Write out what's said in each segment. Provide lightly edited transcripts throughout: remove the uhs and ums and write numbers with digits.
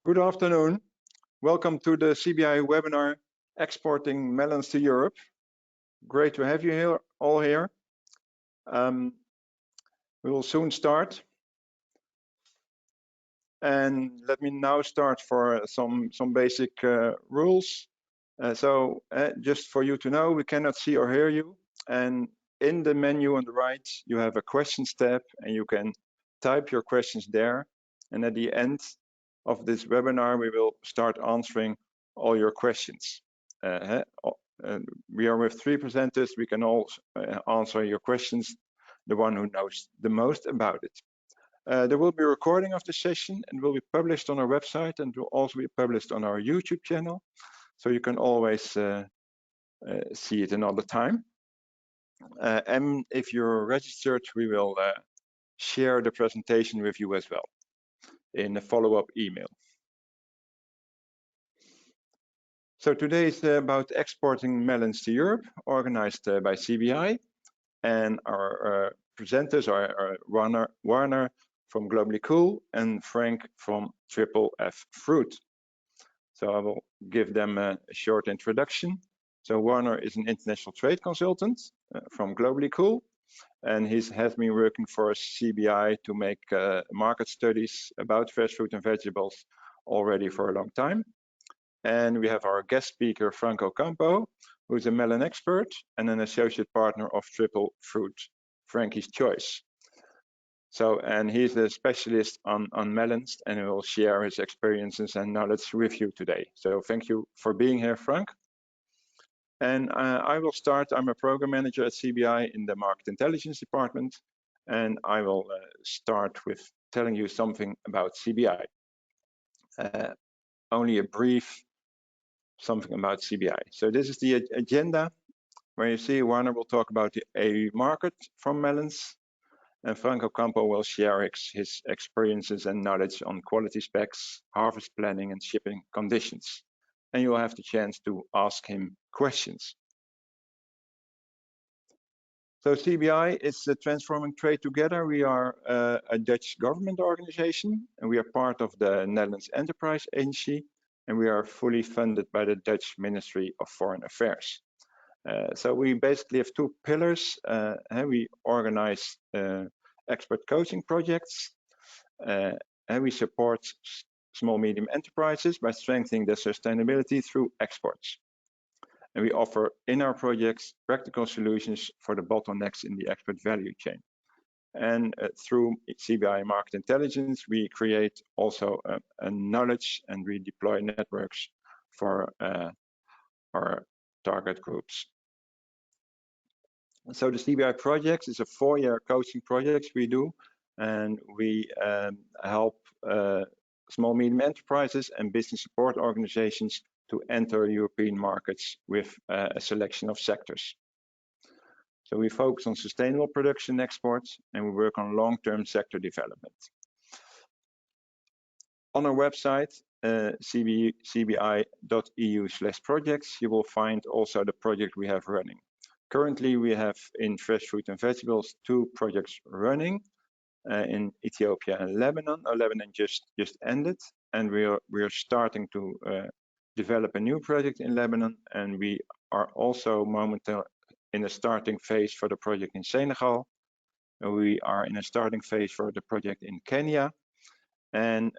Good afternoon. Welcome to the CBI webinar, Exporting Melons to Europe. Great to have you all here. We will soon start. And let me now start for some basic rules. Just for you to know, we cannot see or hear you. And in the menu on the right, you have a questions tab and you can type your questions there. And at the end of this webinar, we will start answering all your questions. We are with 3 presenters. We can all answer your questions, the one who knows the most about it. There will be a recording of the session and will be published on our website and will also be published on our YouTube channel. So you can always see it another time. And if you're registered, we will share the presentation with you as well in a follow-up email. So today is about exporting melons to Europe, organized by CBI, and our presenters are Warner from Globally Cool and Frank from TripleF Fruit. So I will give them a short introduction. So Warner is an international trade consultant from Globally Cool, and he has been working for CBI to make market studies about fresh fruit and vegetables already for a long time. And we have our guest speaker, Frank Ocampo, who is a melon expert and an associate partner of Fruit-Franky's Choice. So, and he's a specialist on melons and he will share his experiences and knowledge with you today. So thank you for being here, Frank. And I will start. I'm a program manager at CBI in the Market Intelligence Department. And I will start with telling you something about CBI. Only a brief something about CBI. So this is the agenda where you see Warner will talk about the EU market from melons. And Frank Ocampo will share his experiences and knowledge on quality specs, harvest planning and shipping conditions. And you'll have the chance to ask him questions. So CBI is Transforming Trade Together. We are a Dutch government organization and we are part of the Netherlands Enterprise Agency and we are fully funded by the Dutch Ministry of Foreign Affairs. So we basically have 2 pillars. We organize expert coaching projects and we support small medium enterprises by strengthening their sustainability through exports. And we offer in our projects practical solutions for the bottlenecks in the export value chain. And through CBI Market Intelligence, we create also a knowledge and we deploy networks for our target groups. So the CBI project is a 4-year coaching project we do, and we help small medium enterprises and business support organizations to enter European markets with a selection of sectors. So we focus on sustainable production exports and we work on long-term sector development. On our website, cbi.eu/projects, you will find also the project we have running. Currently, we have in fresh fruit and vegetables 2 projects running in Ethiopia and Lebanon. Lebanon just ended, and we are starting to develop a new project in Lebanon, and we are also momentarily in a starting phase for the project in Senegal. We are in a starting phase for the project in Kenya, and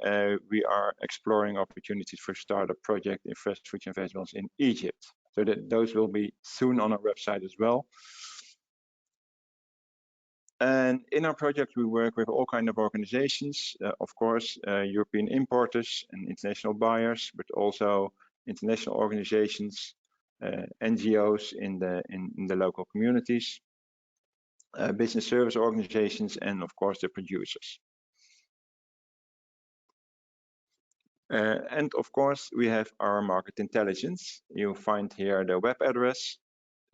we are exploring opportunities for startup project in fresh fruits and vegetables in Egypt. So that those will be soon on our website as well. And in our project, we work with all kinds of organizations, of course, European importers and international buyers, but also international organizations, NGOs in the local communities, business service organizations, and of course the producers. And of course, we have our market intelligence. You'll find here the web address,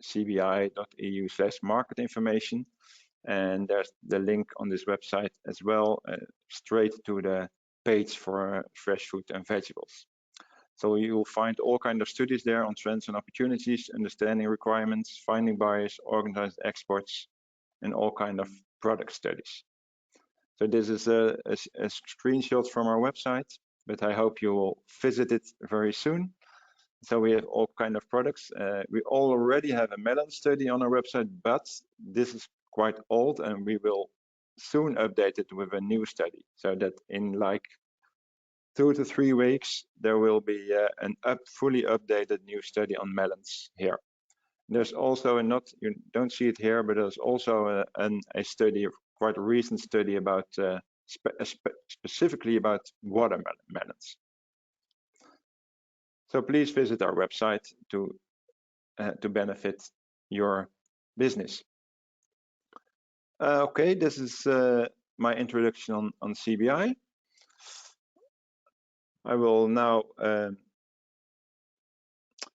cbi.eu/market information. And there's the link on this website as well, straight to the page for fresh fruit and vegetables. So you'll find all kinds of studies there on trends and opportunities, understanding requirements, finding buyers, organized exports, and all kinds of product studies. So this is a screenshot from our website, but I hope you will visit it very soon. So we have all kind of products. We already have a melon study on our website, but this is quite old, and we will soon update it with a new study, so that in like 2 to 3 weeks there will be an fully updated new study on melons here. There's also you don't see it here, but there's also a study, quite a recent study about specifically about watermelons. So please visit our website to benefit your business. Okay, this is my introduction on CBI. I will now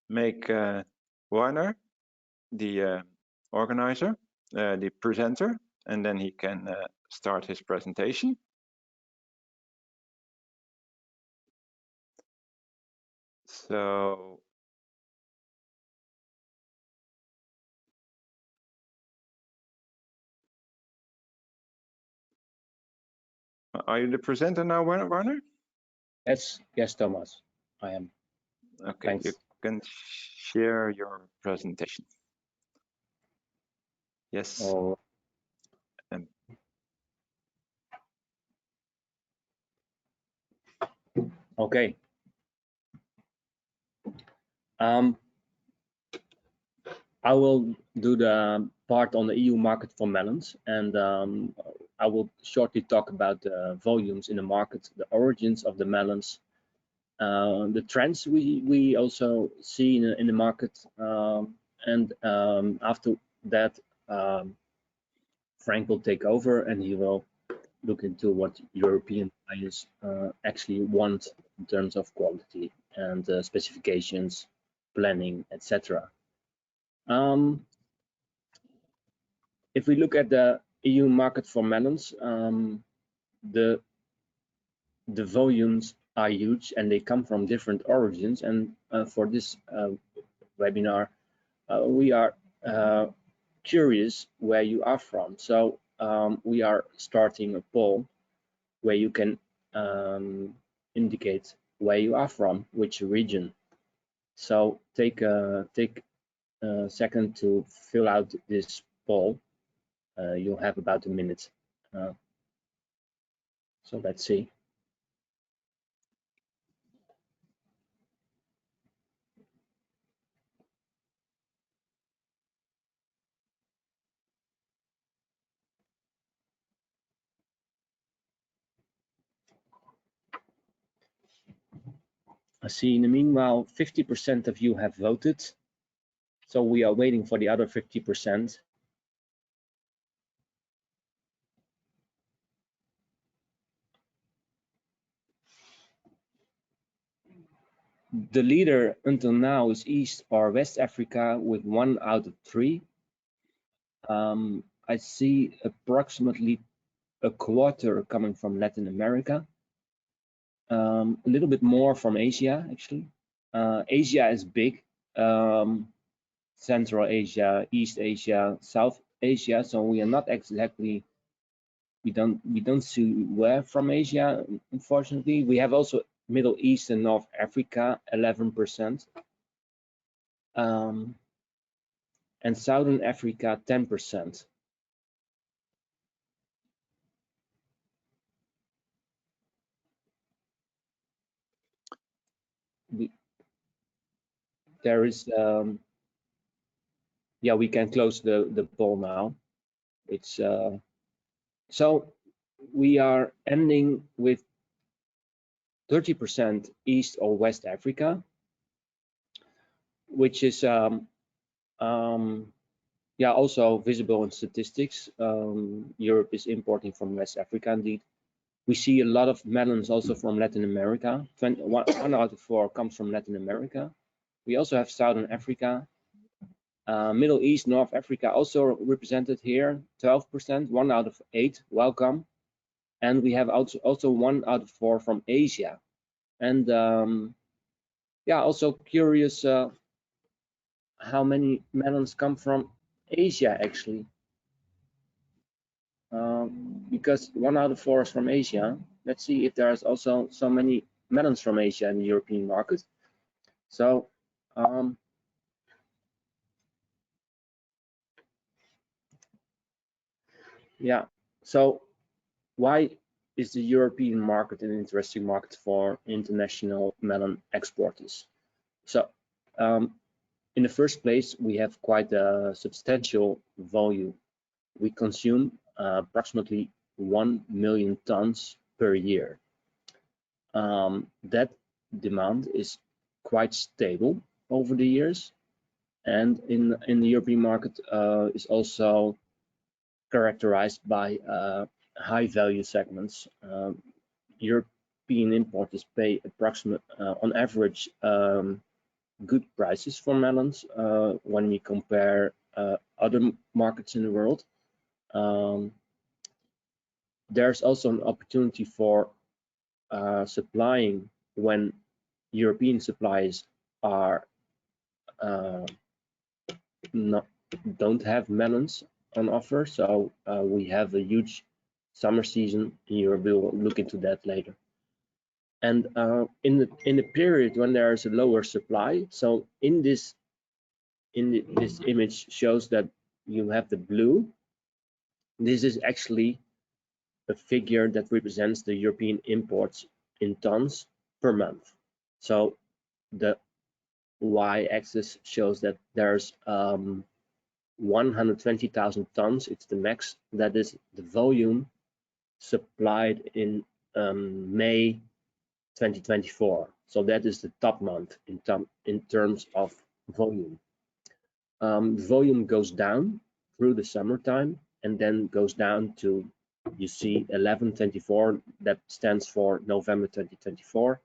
make Warner the organizer, the presenter, and then he can start his presentation. So are you the presenter now, Warner? Yes, Thomas, I am. Okay, thanks. You can share your presentation. Yes. Oh. Okay. I will do the part on the EU market for melons, and I will shortly talk about the volumes in the market, the origins of the melons, the trends we also see in the market, and after that, Frank will take over and he will look into what European buyers actually want in terms of quality and specifications, planning, etc. If we look at the EU market for melons, the volumes are huge and they come from different origins. And for this webinar, we are curious where you are from. So we are starting a poll where you can indicate where you are from, which region. So take a second to fill out this poll. You'll have about a minute. So let's see. I see in the meanwhile, 50% of you have voted. So we are waiting for the other 50%. The leader until now is East or West Africa with 1 out of 3. I see approximately a quarter coming from Latin America. A little bit more from Asia, actually. Asia is big. Central Asia, East Asia, South Asia. So we are not exactly, we don't see where from Asia, unfortunately. We have also Middle East and North Africa, 11%. And Southern Africa, 10%. There is, yeah, we can close the poll now. It's so we are ending with 30% East or West Africa, which is yeah, also visible in statistics. Europe is importing from West Africa indeed. We see a lot of melons also from Latin America. 1 out of 4 comes from Latin America. We also have Southern Africa, Middle East, North Africa also represented here, 12%, 1 out of 8, welcome. And we have also 1 out of 4 from Asia. And yeah, also curious how many melons come from Asia actually. Because 1 out of 4 is from Asia. Let's see if there's also so many melons from Asia and the European market. So yeah, so why is the European market an interesting market for international melon exporters? So in the first place, we have quite a substantial volume. We consume approximately 1 million tons per year. That demand is quite stable over the years, and in the European market is also characterized by high value segments. European importers pay on average good prices for melons when we compare other markets in the world. There's also an opportunity for supplying when European suppliers are don't have melons on offer. So we have a huge summer season in Europe. We'll look into that later. And in the period when there is a lower supply, so this image shows that you have the blue. This is actually a figure that represents the European imports in tons per month. So the y-axis shows that there's 120,000 tons. It's the max. That is the volume supplied in May 2024. So that is the top month in terms of volume. Volume goes down through the summertime and then goes down to, you see, 1124. That stands for November 2024.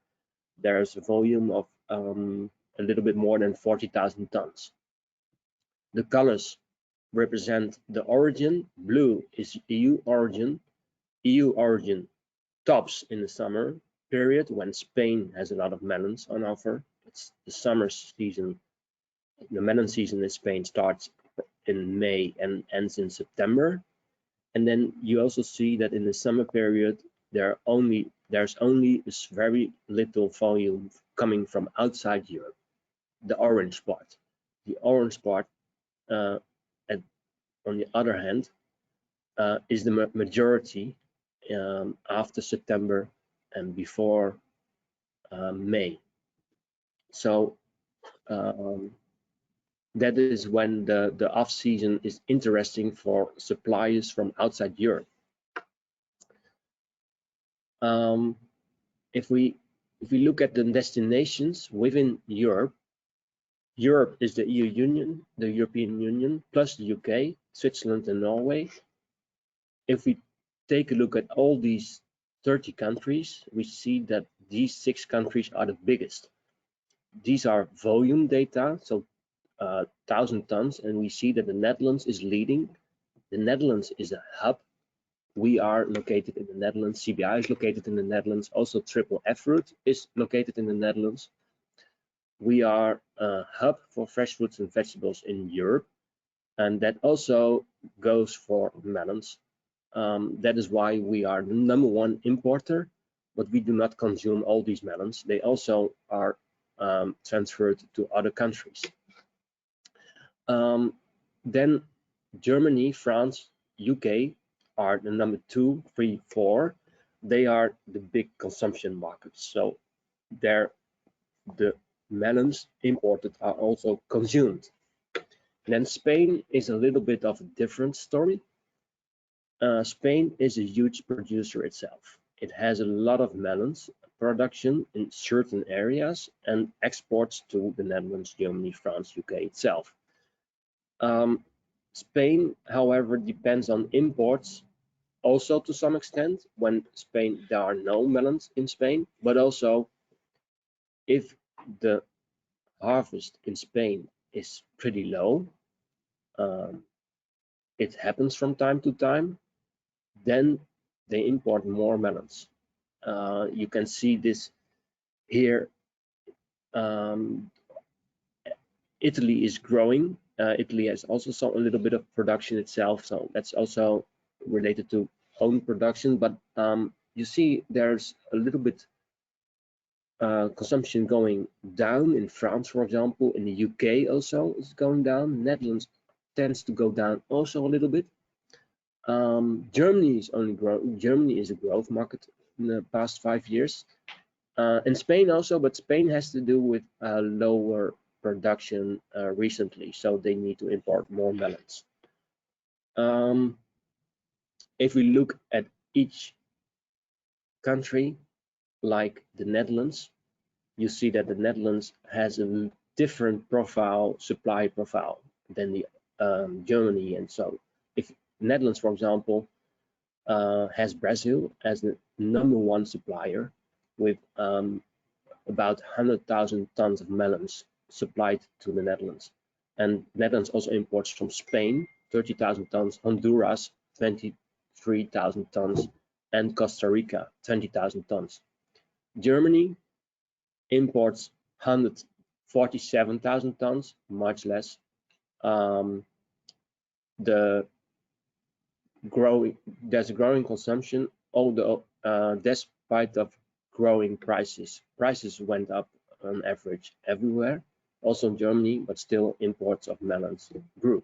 There's a volume of a little bit more than 40,000 tons. The colors represent the origin. Blue is EU origin. EU origin tops in the summer period when Spain has a lot of melons on offer. It's the summer season. The melon season in Spain starts in May and ends in September. And then you also see that in the summer period, there's only very little volume coming from outside Europe. The orange part. The orange part, on the other hand, is the majority after September and before May. So that is when the off season is interesting for suppliers from outside Europe. If we look at the destinations within Europe, Europe is the EU Union, the European Union, plus the UK, Switzerland, and Norway. If we take a look at all these 30 countries, we see that these 6 countries are the biggest. These are volume data, so 1,000 tons, and we see that the Netherlands is leading. The Netherlands is a hub. We are located in the Netherlands. CBI is located in the Netherlands. Also, TripleF Fruit is located in the Netherlands. We are a hub for fresh fruits and vegetables in Europe, and that also goes for melons. That is why we are the #1 importer, but we do not consume all these melons. They also are transferred to other countries. Then Germany, France, UK are the #2, 3, 4. They are the big consumption markets. So the melons imported are also consumed. And then Spain is a little bit of a different story. Spain is a huge producer itself. It has a lot of melons production in certain areas and exports to the Netherlands, Germany, France, UK itself. Spain, however, depends on imports also to some extent. When Spain, there are no melons in Spain, but also if the harvest in Spain is pretty low, it happens from time to time, then they import more melons. You can see this here. Italy is growing. Italy has also a little bit of production itself, so that's also related to own production. But you see there's a little bit consumption going down in France, for example. In the UK also is going down. Netherlands tends to go down also a little bit. Germany is only growing. Germany is a growth market in the past 5 years. And Spain also, but Spain has to do with lower production recently, so they need to import more melons. If we look at each country, like the Netherlands, you see that the Netherlands has a different profile, supply profile than the Germany. And so if Netherlands, for example, has Brazil as the #1 supplier with about 100,000 tons of melons supplied to the Netherlands. And Netherlands also imports from Spain 30,000 tons, Honduras 23,000 tons, and Costa Rica 20,000 tons. Germany imports 147,000 tons, much less. There's a growing consumption, although despite of growing prices went up on average everywhere, also in Germany, but still imports of melons grew.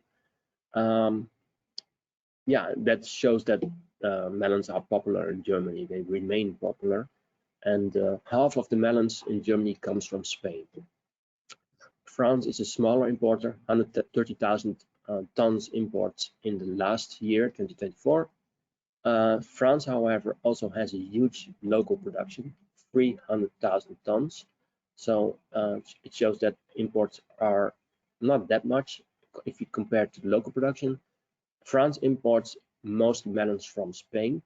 Yeah, that shows that melons are popular in Germany. They remain popular, and half of the melons in Germany comes from Spain. France is a smaller importer, 130,000 tons imports in the last year, 2024. France, however, also has a huge local production, 300,000 tons. So it shows that imports are not that much if you compare to the local production. France imports most melons from Spain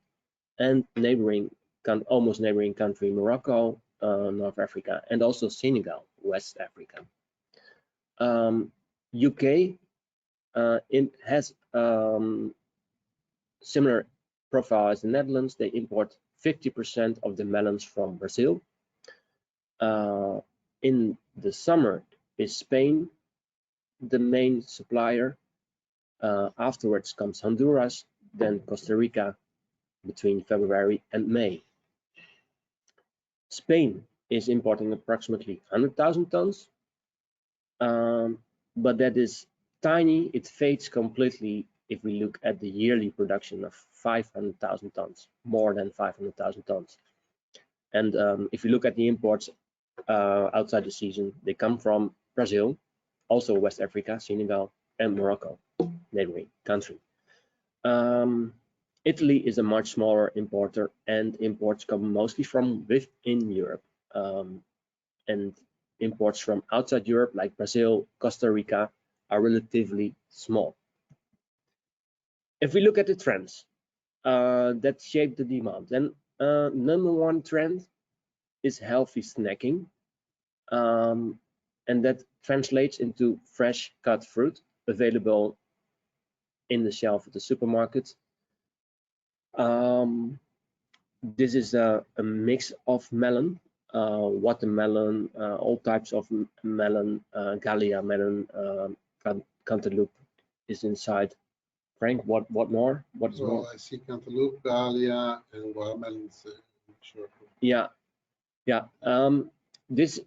and almost neighboring country Morocco, North Africa, and also Senegal, West Africa. UK has similar profile as the Netherlands. They import 50% of the melons from Brazil. In the summer is Spain the main supplier. Afterwards comes Honduras, then Costa Rica between February and May. Spain is importing approximately 100,000 tons, but that is tiny. It fades completely if we look at the yearly production of 500,000 tons, more than 500,000 tons. And if you look at the imports outside the season, they come from Brazil, also West Africa, Senegal, and Morocco, neighboring country. Italy is a much smaller importer, and imports come mostly from within Europe. And imports from outside Europe, like Brazil, Costa Rica, are relatively small. If we look at the trends that shape the demand, then #1 trend is healthy snacking, and that translates into fresh cut fruit available in the shelf of the supermarket. This is a mix of melon, watermelon, all types of melon, Gallia melon, cantaloupe is inside. Frank, what more? What is more? I see cantaloupe, Gallia, and watermelons. Sure. Yeah. This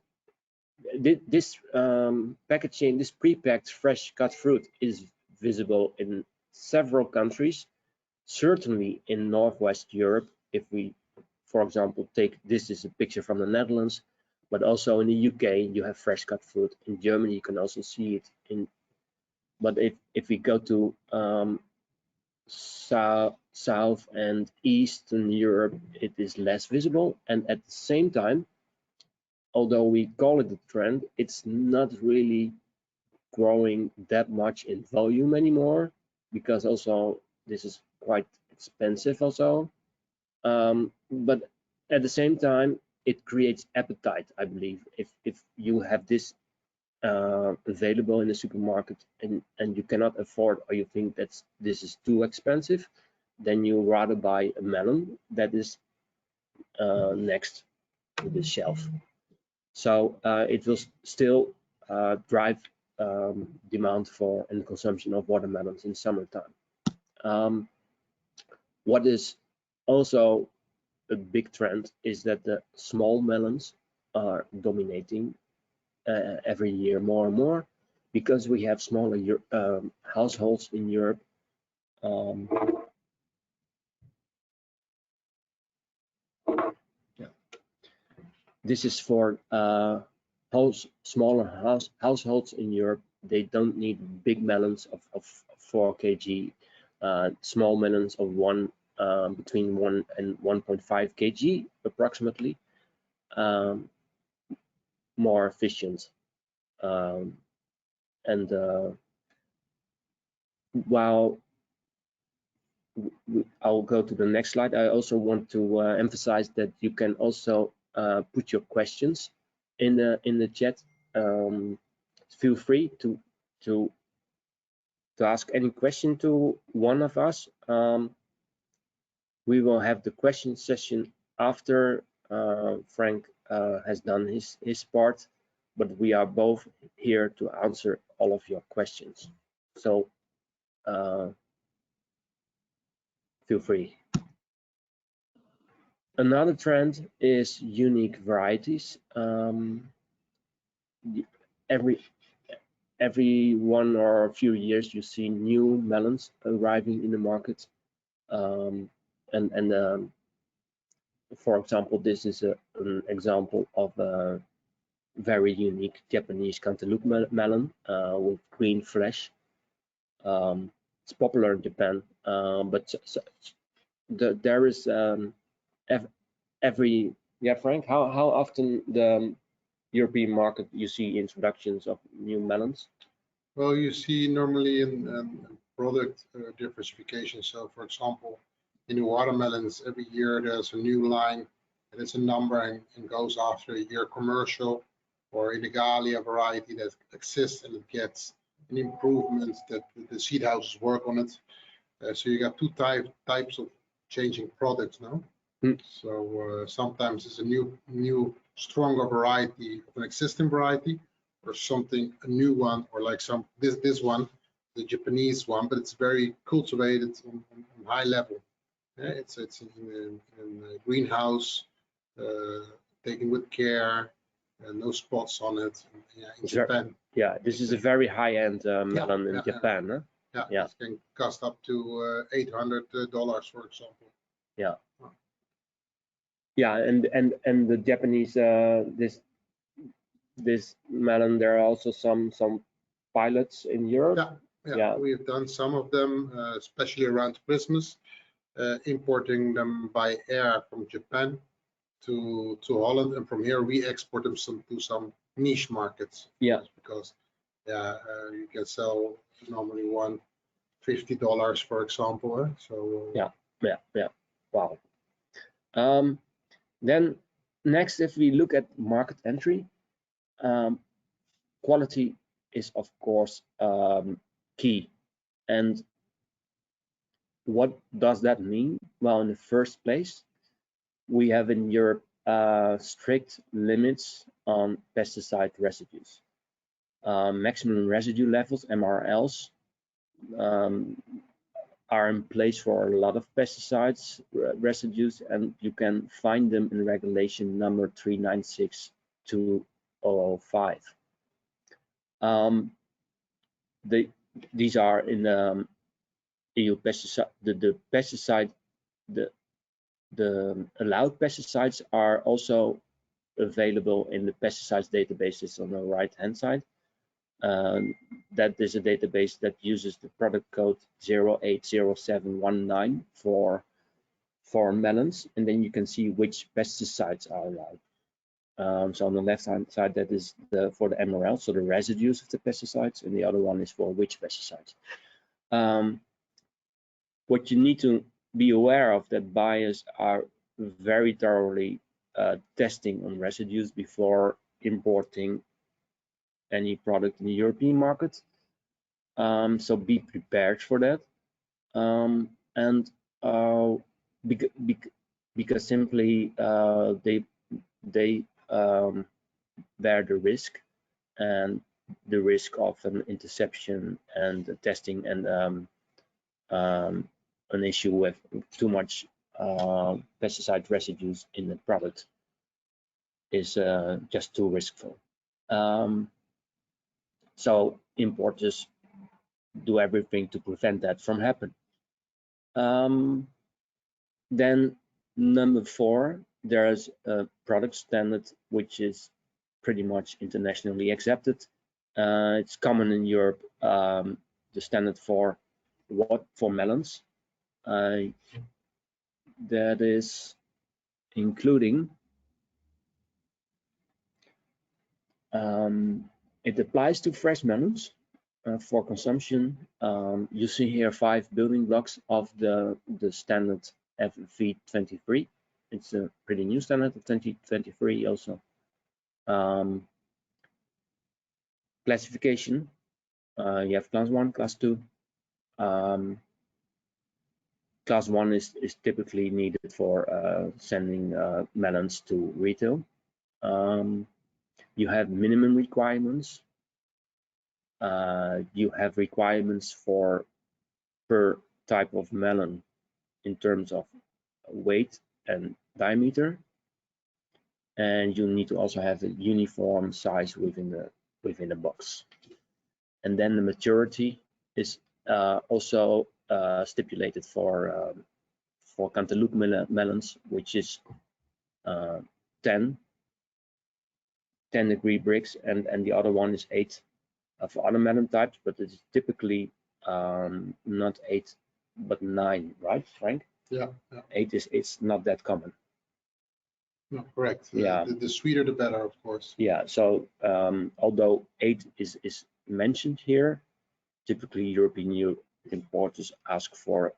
packaging, this pre-packed fresh cut fruit is visible in several countries, certainly in Northwest Europe. If we, for example, take this is a picture from the Netherlands, but also in the UK you have fresh cut fruit. In Germany you can also see it in, but if we go to South and Eastern Europe, it is less visible. And at the same time, although we call it a trend, it's not really growing that much in volume anymore, because also this is quite expensive also. But at the same time, it creates appetite, I believe. If you have this available in the supermarket and you cannot afford, or you think that this is too expensive, then you rather buy a melon that is next to the shelf. So it will still drive demand for and consumption of watermelons in summertime. What is also a big trend is that the small melons are dominating every year more and more, because we have smaller households in Europe. This is for smaller households in Europe. They don't need big melons of 4 kg. Small melons of between 1 and 1.5 kg approximately, more efficient. While I'll go to the next slide, I also want to emphasize that you can also put your questions in the chat. Feel free to ask any question to one of us. We will have the question session after Frank has done his part, but we are both here to answer all of your questions. So feel free. Another trend is unique varieties. Every 1 or a few years, you see new melons arriving in the market. For example, this is an example of a very unique Japanese cantaloupe melon with green flesh. It's popular in Japan, but there is Frank, how often the European market you see introductions of new melons? Well, you see normally in product diversification. So, for example, in the watermelons, every year there's a new line, and it's a number and goes after a year commercial, or in the Gallia variety that exists and it gets an improvement that the seed houses work on it. So you got two types of changing products now. So sometimes it's a new stronger variety of an existing variety, or a new one, or like this one, the Japanese one, but it's very cultivated on high level. It's in a greenhouse, taken with care, no spots on it. In Japan. Yeah, this is a very high-end melon in Japan. Huh? Yeah, it can cost up to $800, for example. Yeah. Yeah, and the Japanese this melon, there are also some pilots in Europe. Yeah, we've done some of them, especially around Christmas, importing them by air from Japan to Holland, and from here we export them to some niche markets. Yeah, because you can sell normally $150, for example. So yeah. Wow. Then next, if we look at market entry, quality is of course key. And what does that mean? Well, in the first place, we have in Europe strict limits on pesticide residues. Maximum residue levels, MRLs, are in place for a lot of pesticides residues, and you can find them in regulation number 396/2005. These are in EU pesticide. The allowed pesticides are also available in the pesticides databases on the right hand side. That is a database that uses the product code 080719 for melons, and then you can see which pesticides are allowed. So on the left hand side, that is for the MRL, so the residues of the pesticides, and the other one is for which pesticides. What you need to be aware of, that buyers are very thoroughly testing on residues before importing any product in the European market. So be prepared for that. Because simply they bear the risk, and the risk of an interception and testing, and an issue with too much pesticide residues in the product. is just too riskful. So importers do everything to prevent that from happening. Then number 4, there's a product standard which is pretty much internationally accepted. It's common in Europe, the standard for melons. That is including it applies to fresh melons for consumption. You see here 5 building blocks of the standard FV23. It's a pretty new standard of 2023 also. Classification, you have class 1, class 2. Class 1 is typically needed for sending melons to retail. You have minimum requirements. You have requirements for per type of melon in terms of weight and diameter, and you need to also have a uniform size within the box. And then the maturity is also stipulated for cantaloupe melons, which is 10 degree Brix, and the other one is 8 for other melon types, but it's typically not 8 but 9, right, Frank? Yeah. 8 is not that common. No, correct. Yeah. The sweeter the better, of course. Yeah. So although 8 is mentioned here, typically European importers ask for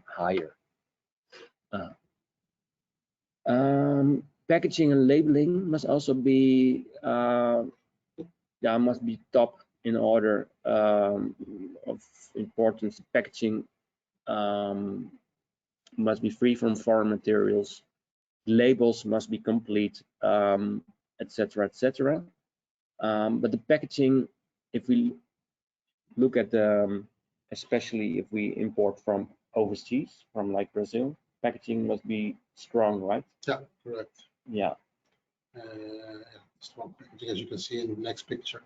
higher. Packaging and labeling must also be must be top in order of importance. Packaging must be free from foreign materials. Labels must be complete, etc., etc. But the packaging, if we look at especially if we import from overseas, from like Brazil, packaging must be strong, right? Yeah, correct. Yeah. Strong packaging, as you can see in the next picture.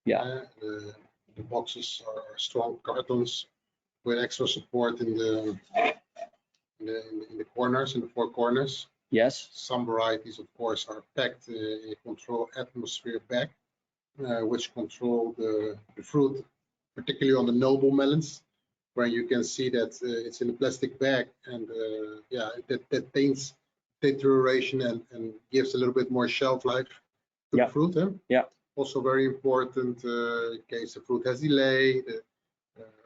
Yeah. The boxes are strong cartons with extra support in the corners, in the 4 corners. Yes. Some varieties, of course, are packed in a controlled atmosphere bag, which control the fruit, particularly on the noble melons, where you can see that it's in a plastic bag, and that taints deterioration and gives a little bit more shelf life to the fruit. Yeah. Also very important in case the fruit has delay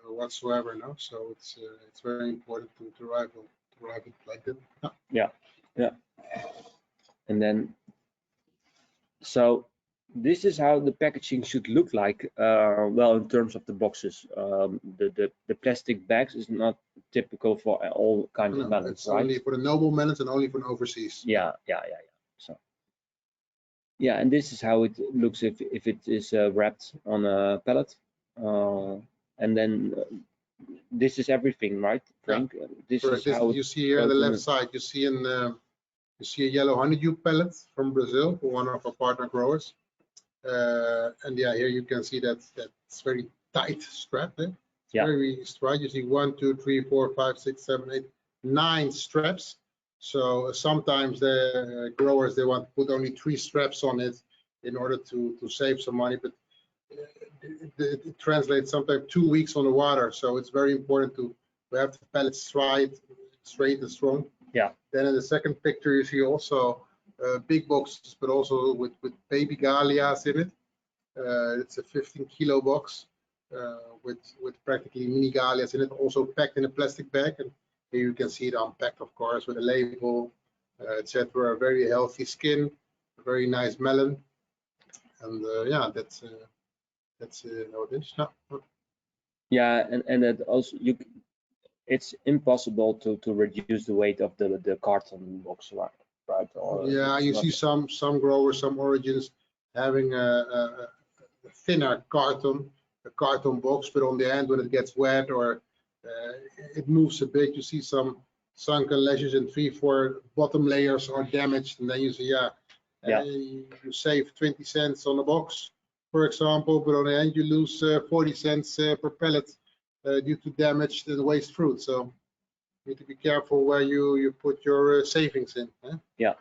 or whatsoever. No, so it's very important to arrive it like that. Yeah. And then, so this is how the packaging should look like. Well, in terms of the boxes, the plastic bags is not typical for all kinds of melons, it's right? only for the noble melons and only for the overseas. Yeah. So yeah, and this is how it looks if it is wrapped on a pallet, and then this is everything, right, Frank? Yeah. This correct. is how you see here on the left side, you see a yellow honeydew pellet from Brazil for one of our partner growers. And yeah, here you can see that it's very tight strap. It's very straight. You see 1, 2, 3, 4, 5, 6, 7, 8, 9 straps. So sometimes the growers, they want to put only 3 straps on it in order to save some money, but it translates sometimes 2 weeks on the water. So it's very important to have the pellets straight and strong. Yeah. Then in the second picture, you see also big boxes, but also with baby gallias in it. It's a 15-kilo box with practically mini gallias in it, also packed in a plastic bag. And here you can see it unpacked, of course, with a label, etc. A very healthy skin, a very nice melon, and yeah, that's how it is. Yeah, and that also it's impossible to reduce the weight of the carton box, right? Or yeah, you see some growers, some origins having a thinner carton box, but on the end when it gets wet or it moves a bit, you see some sunken ledges and 3-4 bottom layers are damaged, and then you see Yeah. You save 20 cents on the box, for example, but on the end you lose 40 cents per pellet due to damaged and waste fruit. So you need to be careful where you put your savings in. Yeah.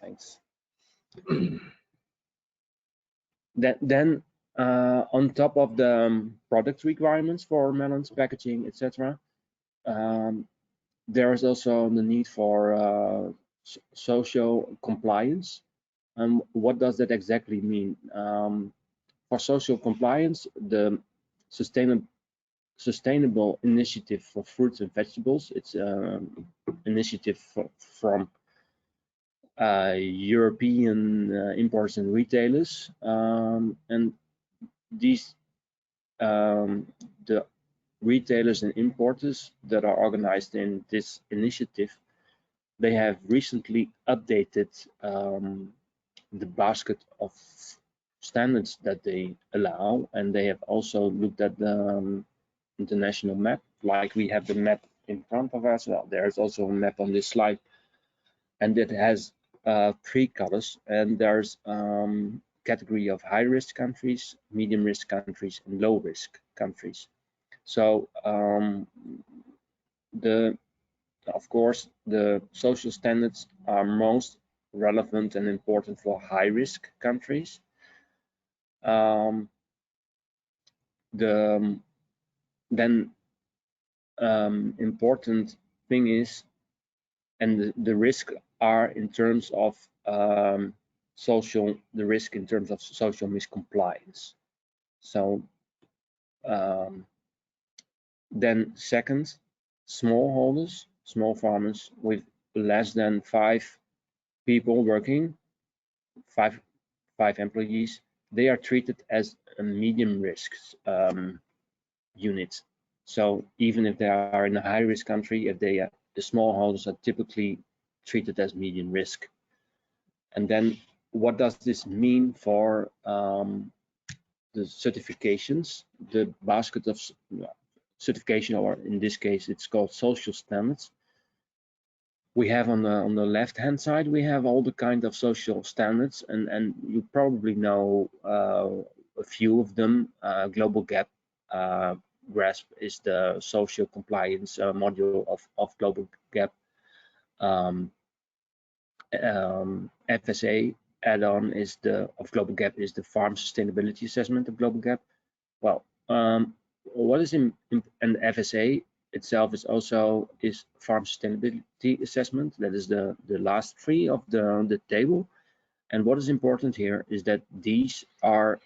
Thanks. Then on top of the product requirements for melons, packaging, etc., there is also the need for social compliance. What does that exactly mean? For social compliance, the Sustainable Initiative for Fruits and Vegetables, it's an initiative from European importers and retailers, and these the retailers and importers that are organized in this initiative, they have recently updated the basket of standards that they allow, and they have also looked at the international map, like we have the map in front of us. Well, there's also a map on this slide, and it has 3 colors, and there's category of high risk countries, medium risk countries, and low risk countries. So of course the social standards are most relevant and important for high risk countries. Important thing is, and the risk are in terms of social miscompliance. So then second, smallholders, small farmers with less than 5 people working, five employees, they are treated as a medium risk unit. So even if they are in a high risk country, if they the smallholders are typically treated as medium risk. And then what does this mean for the certifications? The basket of certification, or in this case it's called social standards. We have on the left hand side, we have all the kind of social standards, and you probably know a few of them. Global Gap, GRASP is the social compliance module of Global Gap. FSA add-on is of Global Gap is the Farm Sustainability Assessment of Global Gap. Well, what is in and FSA itself is also Farm Sustainability Assessment. That is the last 3 of the table. And what is important here is that these are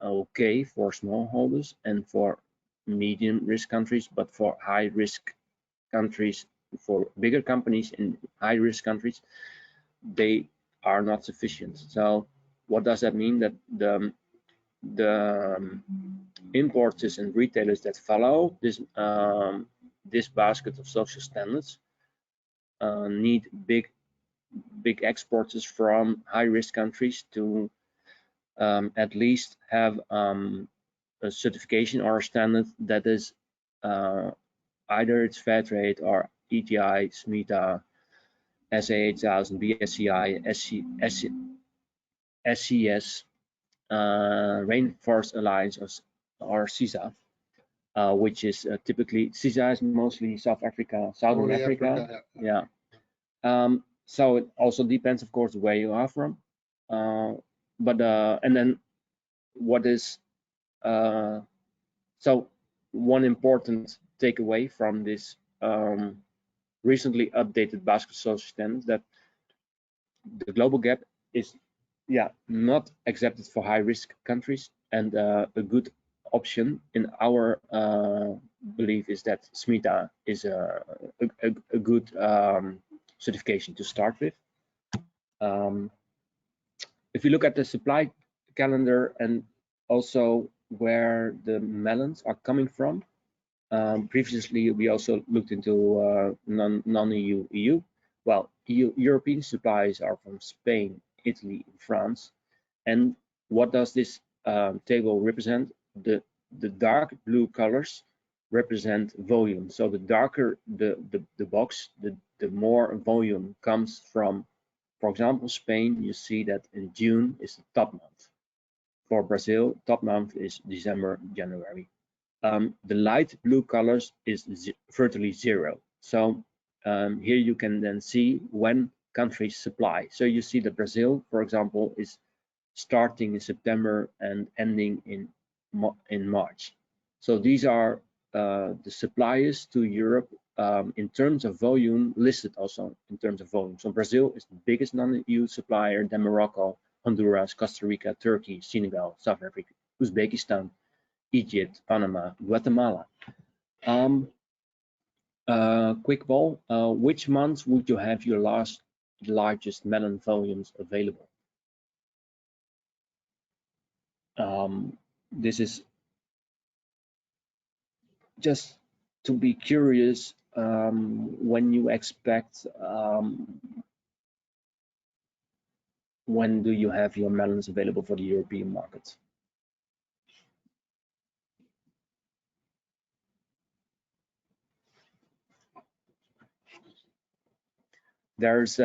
okay for smallholders and for medium risk countries, but for high risk countries, for bigger companies in high risk countries, they are not sufficient. So what does that mean? That the importers and retailers that follow this basket of social standards need big exporters from high risk countries to at least have a certification or a standard that is either it's fair trade or ETI, SMETA, SA 8000, BSCI, SCS, Rainforest Alliance, or CISA, which is typically, CISA is mostly South Africa, Southern Africa. Yeah. So it also depends, of course, where you are from. And then what is so one important takeaway from this recently updated basket social standards, that the Global Gap is not accepted for high risk countries, and a good option in our belief is that SMETA is a good certification to start with. If you look at the supply calendar and also where the melons are coming from, previously we also looked into non-EU, EU. Well, European supplies are from Spain, Italy, and France. And what does this table represent? The dark blue colors represent volume. So the darker the box, the more volume comes from For example, Spain, you see that in June is the top month. For Brazil, top month is December, January. The light blue colors is virtually zero. So here you can then see when countries supply. So you see that Brazil, for example, is starting in September and ending in March. So these are the suppliers to Europe in terms of volume, listed also in terms of volume. So Brazil is the biggest non-EU supplier, then Morocco, Honduras, Costa Rica, Turkey, Senegal, South Africa, Uzbekistan, Egypt, Panama, Guatemala. Quick ball, which months would you have your largest melon volumes available? This is just to be curious when you expect, when do you have your melons available for the European market? There is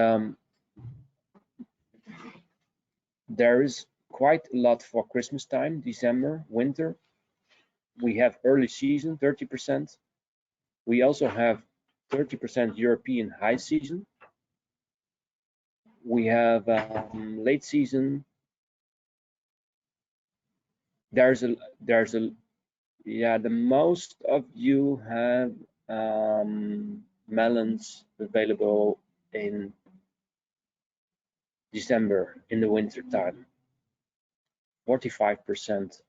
quite a lot for Christmas time, December, winter. We have early season, 30%. We also have 30% European high season. We have late season. The most of you have melons available in December in the winter time. 45%.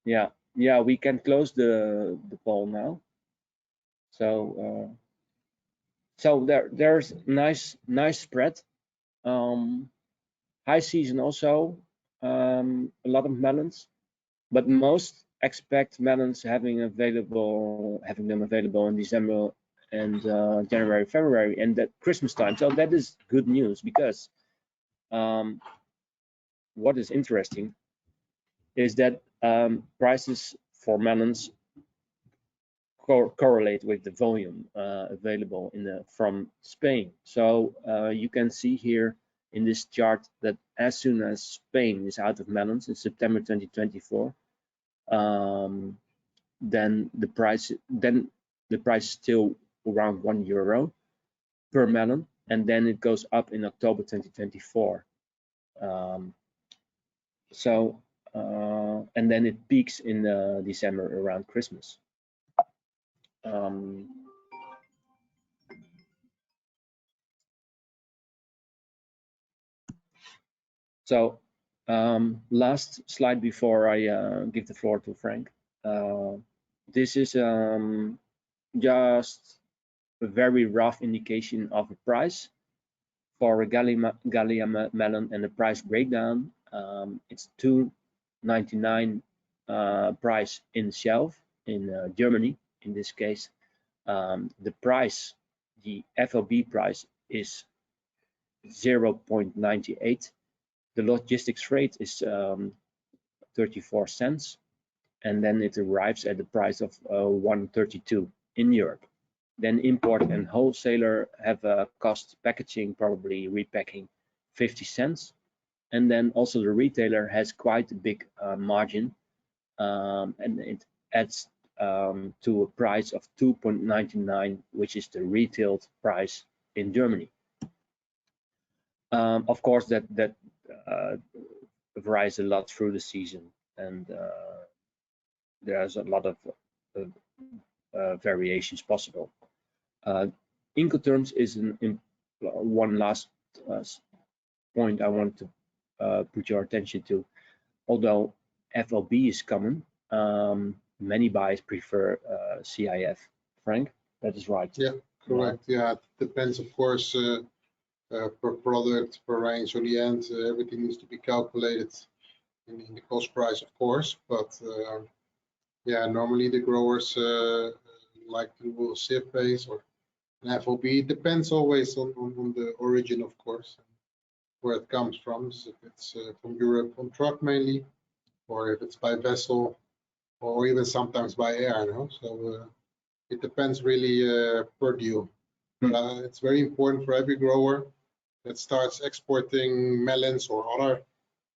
Yeah, we can close the poll now. So there's nice spread. High season also, a lot of melons, but most expect melons having them available in December and January, February, and that Christmas time. So that is good news, because what is interesting is that prices for melons correlate with the volume available from Spain. So you can see here in this chart that as soon as Spain is out of melons in September 2024, then the price is still around €1 per melon, and then it goes up in October 2024. And then it peaks in December around Christmas. Last slide before I give the floor to Frank. This is just a very rough indication of a price for a Gallia melon, and the price breakdown. It's $2.99 price in shelf in Germany. In this case, the FOB price is 0.98. The logistics rate is 34 cents, and then it arrives at the price of 1.32 in Europe. Then import and wholesaler have a cost, packaging, probably repacking, 50 cents. And then also the retailer has quite a big margin, and it adds to a price of 2.99, which is the retailed price in Germany. Of course, that varies a lot through the season, and there's a lot of variations possible. Incoterms is one last point I want to put your attention to. Although FOB is common, many buyers prefer CIF. Frank, that is right? Yeah, correct. Yeah, it depends, of course, per product, per range. So the end, everything needs to be calculated in the cost price, of course. But yeah, normally the growers like to do a CIF base or an FOB. It depends always on the origin, of course, where it comes from. So if it's from Europe on truck mainly, or if it's by vessel, or even sometimes by air. No? So it depends really per deal. But it's very important for every grower that starts exporting melons or other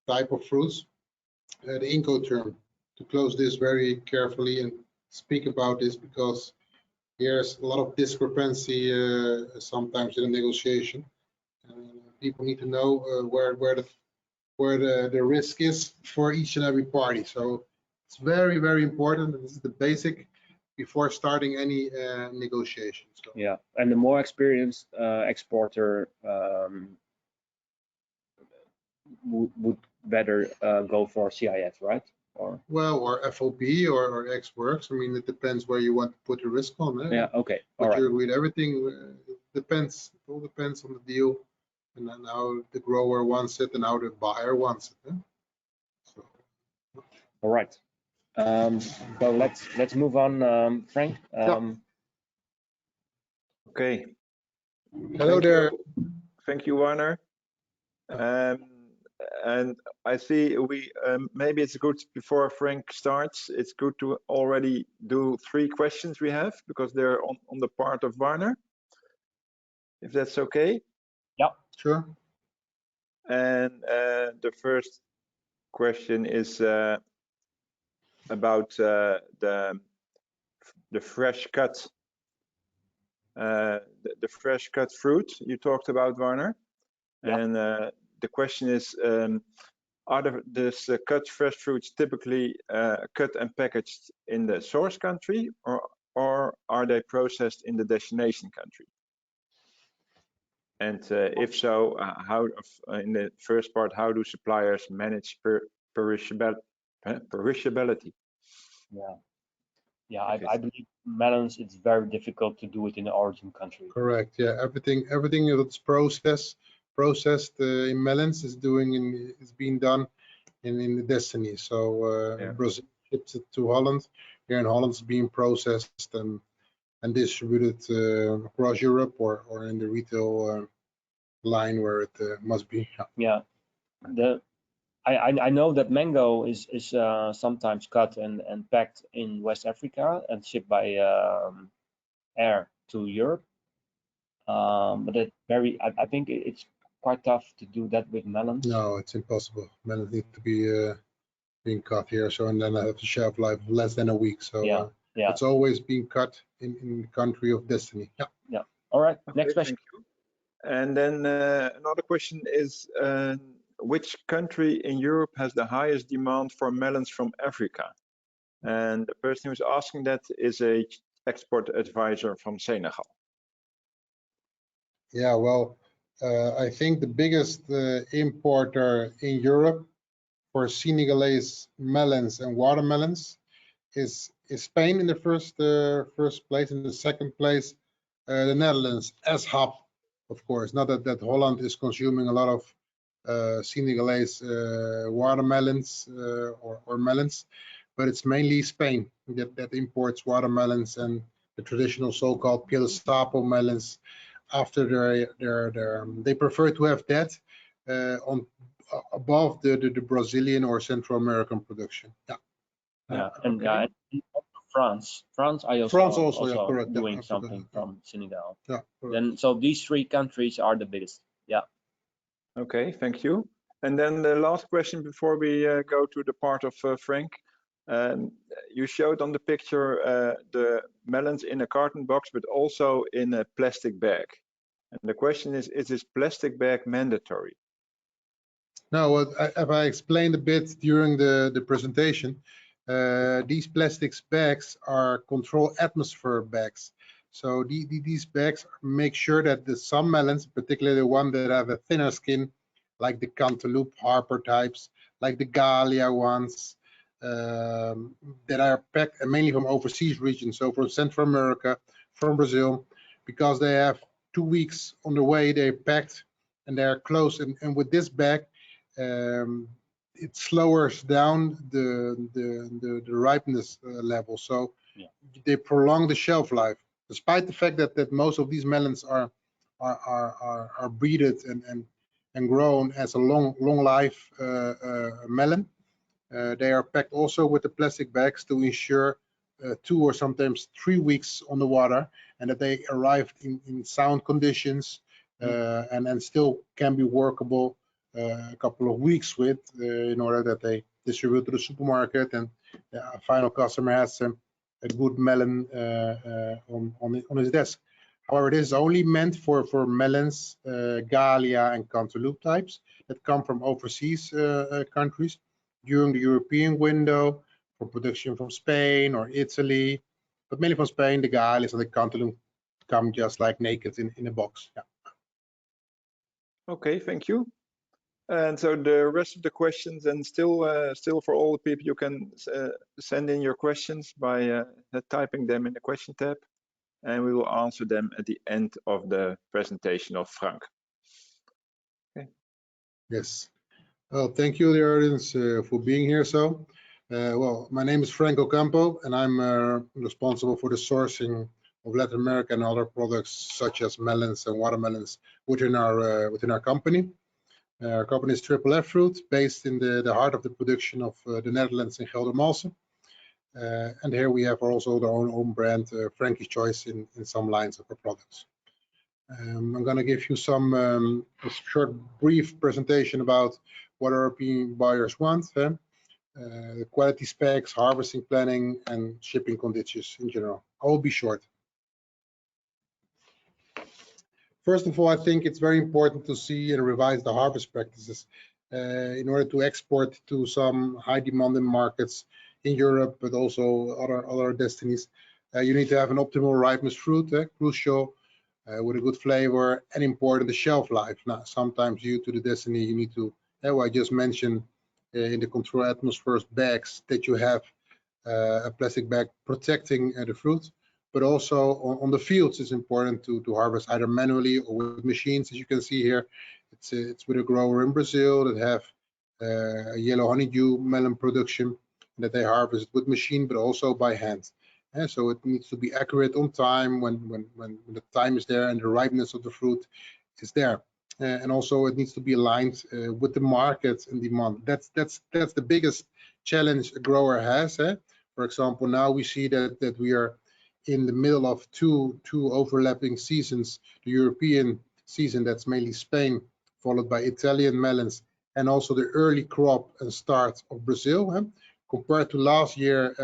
type of fruits, the Incoterm, to close this very carefully and speak about this, because there's a lot of discrepancy sometimes in the negotiation. People need to know where the risk is for each and every party. So it's very, very important. This is the basic before starting any negotiation. So. Yeah, and the more experienced exporter would better go for CIF, right? Or FOB or X Works. I mean, it depends where you want to put the risk on. Yeah. Okay. But all right. you agree with everything. It depends. It all depends on the deal, and then how the grower wants it and how the buyer wants it. So. All right. So let's move on, Frank. Okay. Hello there. Thank you, Warner. And I see we maybe it's good before Frank starts. It's good to already do 3 questions we have, because they're on the part of Warner. If that's okay. Yeah. Sure. And the first question is about the fresh cut. The fresh cut fruit you talked about, Warner. Yeah. And the question is, are this cut fresh fruits typically cut and packaged in the source country, or are they processed in the destination country? And if so, how in the first part, how do suppliers manage perishability? Yeah, I believe melons, it's very difficult to do it in the origin country. Correct. Yeah, everything that's processed in melons is being done in the destiny. So Brazil ships it to Holland. Here in Holland, it's being processed and distributed across Europe or in the retail line where it must be. Yeah. I know that mango is sometimes cut and packed in West Africa and shipped by air to Europe. But I think it's quite tough to do that with melons. No, it's impossible. Melons need to be being cut here, so and then I have a shelf life of less than a week. So yeah. It's always being cut in the country of destiny. Yeah. Yeah. All right. Okay, next question. Thank you. And then another question is, which country in Europe has the highest demand for melons from Africa? And the person who's asking that is a export advisor from Senegal. Yeah, well, I think the biggest importer in Europe for Senegalese melons and watermelons is Spain in the first place. In the second place, the Netherlands, as hub, of course. Not that Holland is consuming a lot of Senegalese watermelons or melons, but it's mainly Spain that imports watermelons and the traditional so-called Pilo Sapo melons. After they prefer to have that on above the Brazilian or Central American production. Yeah. Yeah, and okay. France also correct. Doing something from Senegal. Yeah. Then so these 3 countries are the biggest. Yeah. Okay, thank you. And then the last question before we go to the part of Frank. You showed on the picture the melons in a carton box, but also in a plastic bag. And the question is this plastic bag mandatory? No, well, if I explained a bit during the presentation, these plastics bags are controlled atmosphere bags. So these bags make sure that some melons, particularly the one that have a thinner skin, like the Cantaloupe Harper types, like the Gallia ones, that are packed mainly from overseas regions, so from Central America, from Brazil, because they have 2 weeks on the way, they're packed and they're closed. And with this bag, it slows down the ripeness level, so they prolong the shelf life, despite the fact that most of these melons are breeded and grown as a long life melon. They are packed also with the plastic bags to ensure 2 or sometimes 3 weeks on the water, and that they arrived in sound conditions and still can be workable a couple of weeks with in order that they distribute to the supermarket and a final customer has a good melon on his desk. However, this is only meant for melons, Gallia and cantaloupe types that come from overseas countries during the European window for production from Spain or Italy, but mainly from Spain. The Gallias and the cantaloupe come just like naked in a box. Yeah. Okay, thank you. And so the rest of the questions, and still for all the people, you can send in your questions by typing them in the question tab, and we will answer them at the end of the presentation of Frank. Okay. Yes. Well, thank you, the audience, for being here. So, well, my name is Frank Ocampo, and I'm responsible for the sourcing of Latin America and other products such as melons and watermelons within our company. Our company is TripleF Fruit, based in the heart of the production of the Netherlands in Geldermalsen. And here we have also our own brand, Franky's Choice, in some lines of our products. I'm going to give you some a short, brief presentation about what European buyers want, the quality specs, harvesting planning, and shipping conditions in general. I will be short. First of all, I think it's very important to see and revise the harvest practices in order to export to some high demanding markets in Europe, but also other destinies. You need to have an optimal ripeness fruit, crucial, with a good flavor, and important the shelf life. Now, sometimes due to the destiny, you need to, I just mentioned in the control atmospheres bags that you have a plastic bag protecting the fruit. But also on the fields, it's important to harvest either manually or with machines. As you can see here, it's with a grower in Brazil that have a yellow honeydew melon production that they harvest with machine, but also by hand. And so it needs to be accurate on time when the time is there and the ripeness of the fruit is there. And also it needs to be aligned with the market and demand. That's the biggest challenge a grower has. For example, now we see that we are in the middle of two overlapping seasons, the European season, that's mainly Spain, followed by Italian melons, and also the early crop and start of Brazil. Compared to last year,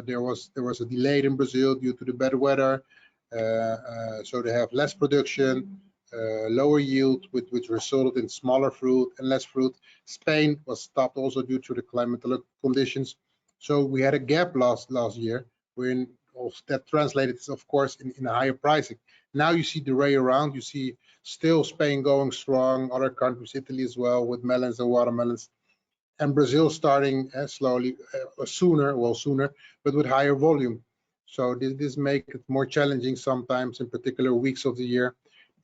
there was a delay in Brazil due to the bad weather, so they have less production, lower yield, which resulted in smaller fruit and less fruit. Spain was stopped also due to the climatic conditions, so we had a gap last year when that translated, of course, in a higher pricing. Now you see the way around. You see still Spain going strong, other countries, Italy as well, with melons and watermelons, and Brazil starting slowly, sooner, but with higher volume. So this makes it more challenging sometimes in particular weeks of the year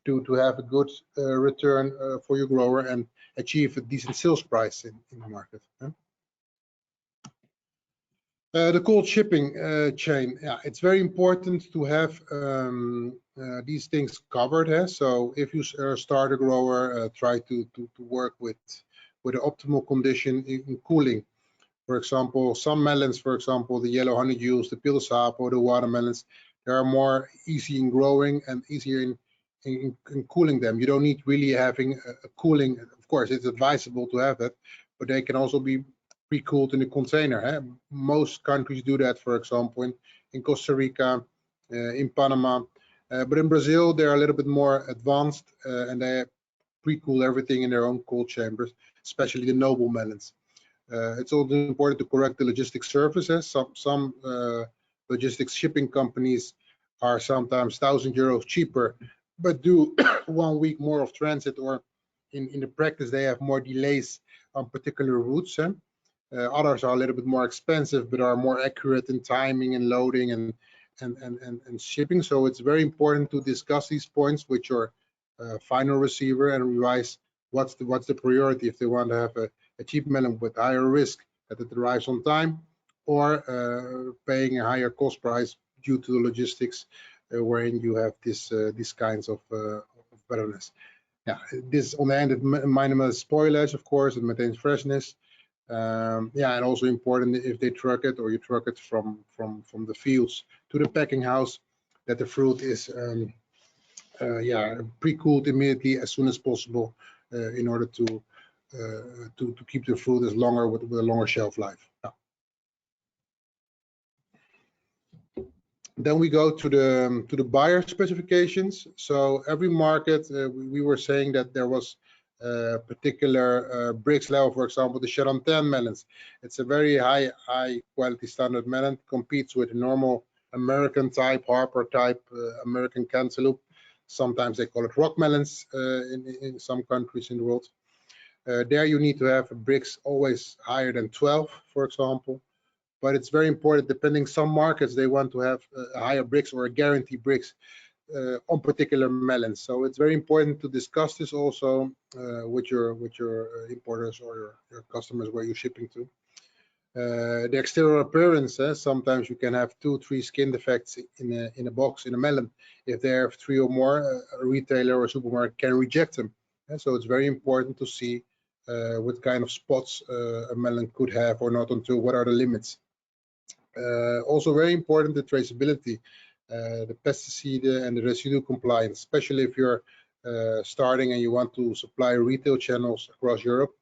to have a good return for your grower and achieve a decent sales price in the market. The cold shipping chain, yeah, it's very important to have these things covered. So if you start a grower, try to work with an optimal condition in cooling. For example, some melons, for example, the yellow honeydews, the pilo sapo, the watermelons, they are more easy in growing and easier in cooling them. You don't need really having a cooling. Of course, it's advisable to have that, but they can also be pre-cooled in a container. Most countries do that, for example, in Costa Rica, in Panama, but in Brazil they're a little bit more advanced and they pre-cool everything in their own cold chambers, especially the noble melons. It's also important to correct the logistics services. Some logistics shipping companies are sometimes €1,000 cheaper, but do 1 week more of transit, or in the practice they have more delays on particular routes. Others are a little bit more expensive, but are more accurate in timing and loading and shipping. So it's very important to discuss these points with your final receiver and revise what's the priority if they want to have a cheap melon with higher risk that it arrives on time, or paying a higher cost price due to the logistics wherein you have these kinds of betterness. Yeah, this on the end it minimizes spoilage, of course, it maintains freshness. Yeah, and also important if they truck it or you truck it from the fields to the packing house, that the fruit is pre-cooled immediately as soon as possible in order to keep the fruit as longer with a longer shelf life. Yeah. Then we go to the buyer specifications. So every market, we were saying that there was particular bricks level. For example, the Charentais melons. It's a very high quality standard melon. Competes with normal American type, Harper type, American cantaloupe. Sometimes they call it rock melons in some countries in the world. There you need to have bricks always higher than 12, for example. But it's very important, depending some markets, they want to have higher bricks or a guarantee bricks on particular melons. So it's very important to discuss this also with your importers or your customers where you're shipping to. The exterior appearance, sometimes you can have 2-3 skin defects in a box, in a melon. If there are 3 or more, a retailer or a supermarket can reject them. So it's very important to see what kind of spots a melon could have or not, until what are the limits. Also very important, the traceability, the pesticide and the residue compliance, especially if you're starting and you want to supply retail channels across Europe.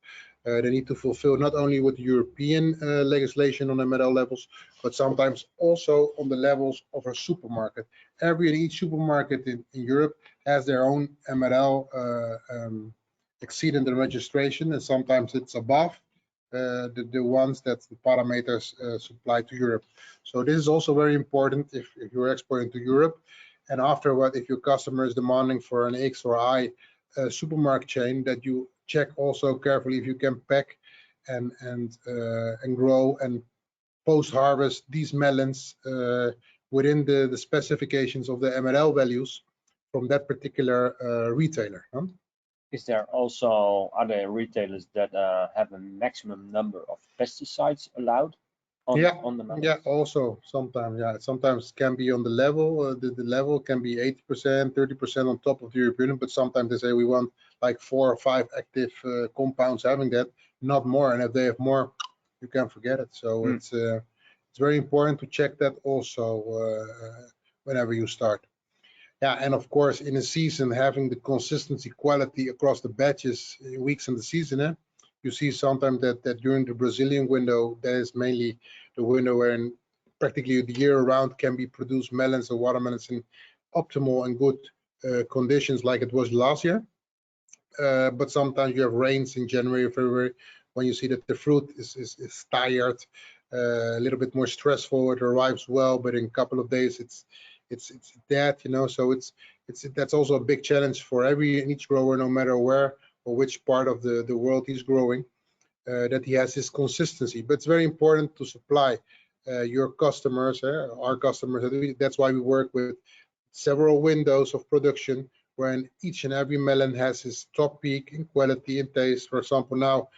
They need to fulfill not only with European legislation on MRL levels, but sometimes also on the levels of a supermarket. Each supermarket in Europe has their own MRL exceeding the registration, and sometimes it's above the ones that the parameters supply to Europe. So this is also very important if you're exporting to Europe. And afterward, if your customer is demanding for an X or I supermarket chain, that you check also carefully if you can pack and grow and post-harvest these melons within the specifications of the MRL values from that particular retailer. Is there also other retailers that have a maximum number of pesticides allowed on the melons? Yeah, also sometimes, sometimes can be on the level. The level can be 80%, 30% on top of the European, but sometimes they say we want like 4 or 5 active compounds having that, not more. And if they have more, you can forget it. So it's very important to check that also whenever you start. Yeah, and of course, in a season, having the consistency, quality across the batches, weeks in the season. You see sometimes that during the Brazilian window, that is mainly the window where practically the year around can be produced melons or watermelons in optimal and good conditions like it was last year. But sometimes you have rains in January or February when you see that the fruit is tired, a little bit more stressful. It arrives well, but in a couple of days it's dead, so that's also a big challenge for each grower, no matter where or which part of the world he's growing, that he has his consistency. But it's very important to supply your customers, our customers. That's why we work with several windows of production, wherein each and every melon has his top peak in quality and taste. For example, now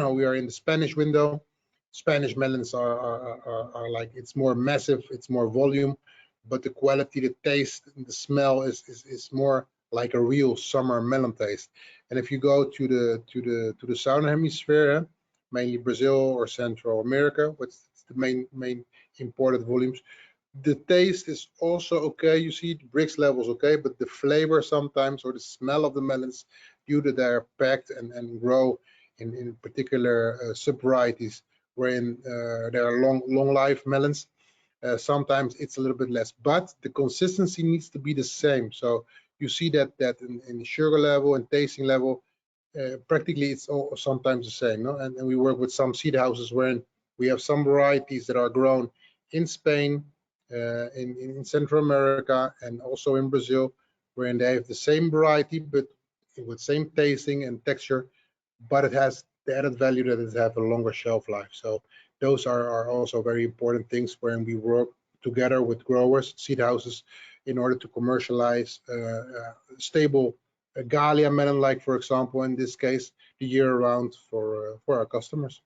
we are in the Spanish window. Spanish melons are like, it's more massive, it's more volume, but the quality, the taste, and the smell is more like a real summer melon taste. And if you go to the southern hemisphere, mainly Brazil or Central America, which is the main imported volumes, the taste is also okay. You see the bricks levels okay, but the flavor sometimes, or the smell of the melons, due to their packed and grow in particular sub-varieties, wherein there are long life melons. Sometimes it's a little bit less, but the consistency needs to be the same. So you see that in sugar level and tasting level, practically it's all sometimes the same. No? And we work with some seed houses wherein we have some varieties that are grown in Spain, in Central America, and also in Brazil, wherein they have the same variety but with same tasting and texture, but it has the added value that it has a longer shelf life. So those are also very important things wherein we work together with growers, seed houses, in order to commercialize stable Gallia melon, like for example in this case, the year round for our customers.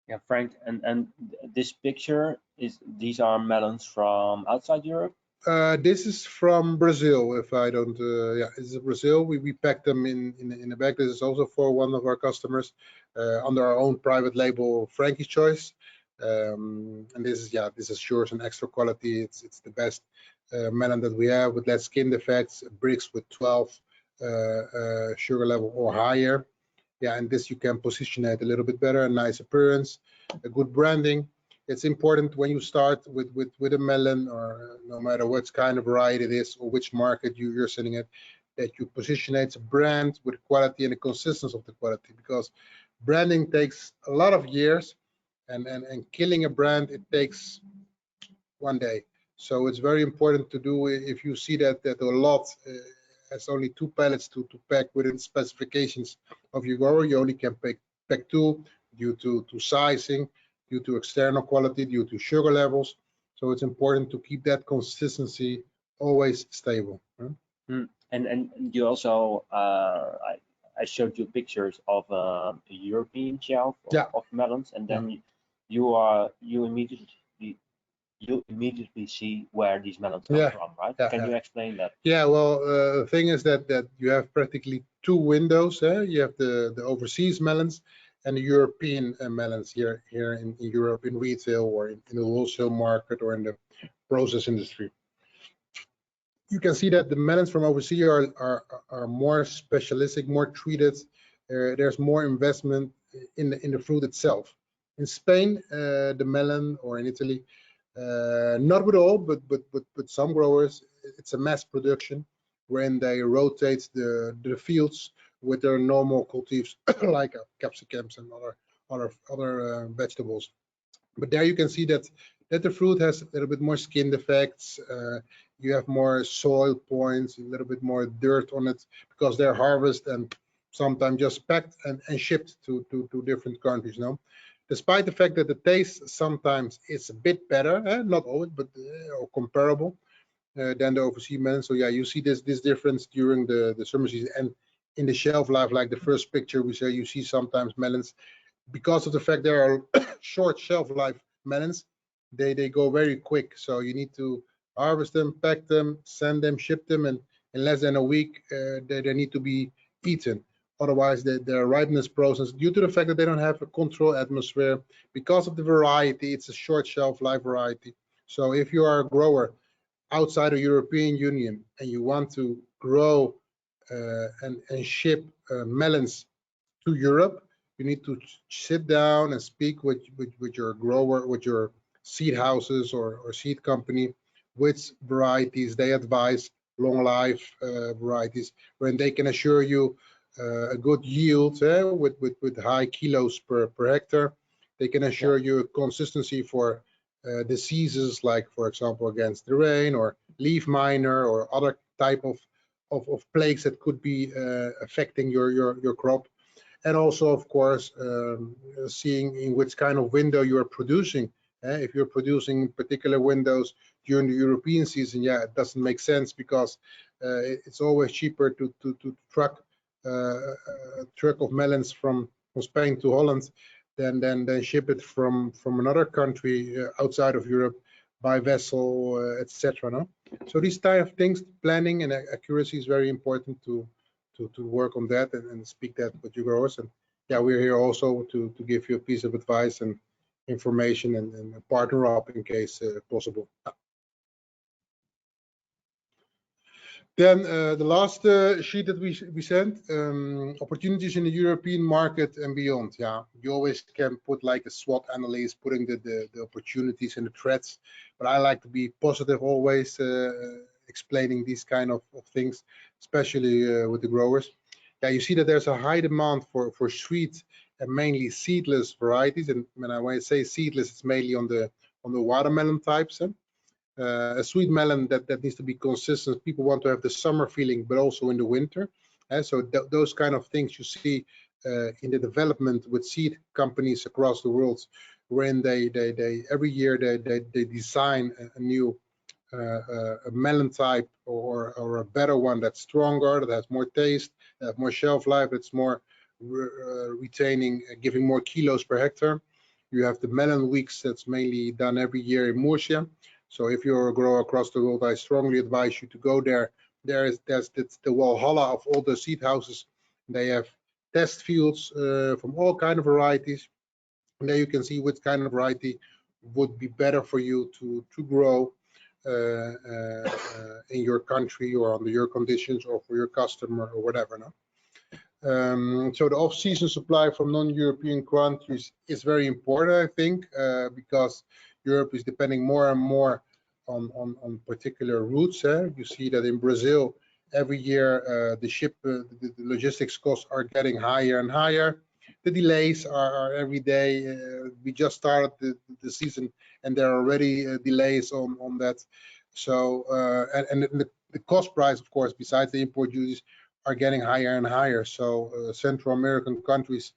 Yeah, Frank, and this picture these are melons from outside Europe? This is from Brazil. If I don't, yeah, this is Brazil. We pack them in a bag. This is also for one of our customers under our own private label, Franky's Choice. And this is, yeah, this assures an extra quality. It's the best melon that we have with less skin defects, bricks with 12 sugar level or higher. Yeah, and this you can position it a little bit better, a nice appearance, a good branding. It's important when you start with a melon, or no matter what kind of variety it is or which market you're sending it, that you position it as a brand with quality and the consistency of the quality, because branding takes a lot of years, and killing a brand, it takes one day. So it's very important to do. If you see that a lot has only 2 pallets to pack within specifications of your grower, you only can pack 2 due to sizing, due to external quality, due to sugar levels. So it's important to keep that consistency always stable. And you also, I showed you pictures of a European shelf of melons, and then you immediately see where these melons come from, right? Can you explain that? Yeah, well, the thing is that you have practically 2 windows. You have the overseas melons and the European melons here in Europe, in retail or in the wholesale market or in the process industry. You can see that the melons from overseas are more specialistic, more treated. There's more investment in the fruit itself. In Spain, the melon, or in Italy, not with all, but some growers, it's a mass production when they rotate the fields with their normal cultives like capsicums and other vegetables. But there you can see that the fruit has a little bit more skin defects. You have more soil points, a little bit more dirt on it, because they're harvested and sometimes just packed and shipped to different countries. No, despite the fact that the taste sometimes is a bit better, not always, but or comparable than the overseas melon. So yeah, you see this difference during the summer season, and in the shelf life, like the first picture we say, you see sometimes melons, because of the fact there are short shelf life melons, they go very quick. So you need to harvest them, pack them, send them, ship them, and in less than a week they need to be eaten. Otherwise, their ripeness process, due to the fact that they don't have a controlled atmosphere, because of the variety, it's a short shelf life variety. So if you are a grower outside of European Union and you want to grow and ship melons to Europe, you need to sit down and speak with your grower, with your seed houses or seed company, which varieties they advise, long life varieties, when they can assure you a good yield with high kilos per hectare. They can assure you a consistency for diseases, like, for example, against the rain or leaf miner or other type of plagues that could be affecting your crop. And also, of course, seeing in which kind of window you are producing. If you're producing particular windows during the European season, yeah, it doesn't make sense, because it's always cheaper to truck a truck of melons from Spain to Holland than ship it from another country outside of Europe by vessel, etc. No? So these type of things, planning and accuracy is very important to work on that and speak that with your growers. And yeah, we're here also to give you a piece of advice and information and partner up in case possible. Then the last sheet that we sent, opportunities in the European market and beyond. Yeah, you always can put like a SWOT analysis, putting the opportunities and the threats, but I like to be positive always, explaining these kind of things, especially with the growers. Yeah, you see that there's a high demand for sweet and mainly seedless varieties. And when I say seedless, it's mainly on the watermelon types. A sweet melon that needs to be consistent. People want to have the summer feeling, but also in the winter. So those kind of things you see in the development with seed companies across the world, when they every year they design a new a melon type or a better one that's stronger, that has more taste, that has more shelf life, that's more retaining, giving more kilos per hectare. You have the melon weeks that's mainly done every year in Murcia. So if you're a grower across the world, I strongly advise you to go there. There's the Walhalla of all the seed houses. They have test fields from all kind of varieties. And there you can see which kind of variety would be better for you to grow. in your country or under your conditions or for your customer or whatever. No? So the off-season supply from non-European countries is very important, I think, because Europe is depending more and more on particular routes. You see that in Brazil, every year the logistics costs are getting higher and higher. The delays are every day. We just started the season and there are already delays on that. So and the cost price, of course, besides the import duties, are getting higher and higher. So Central American countries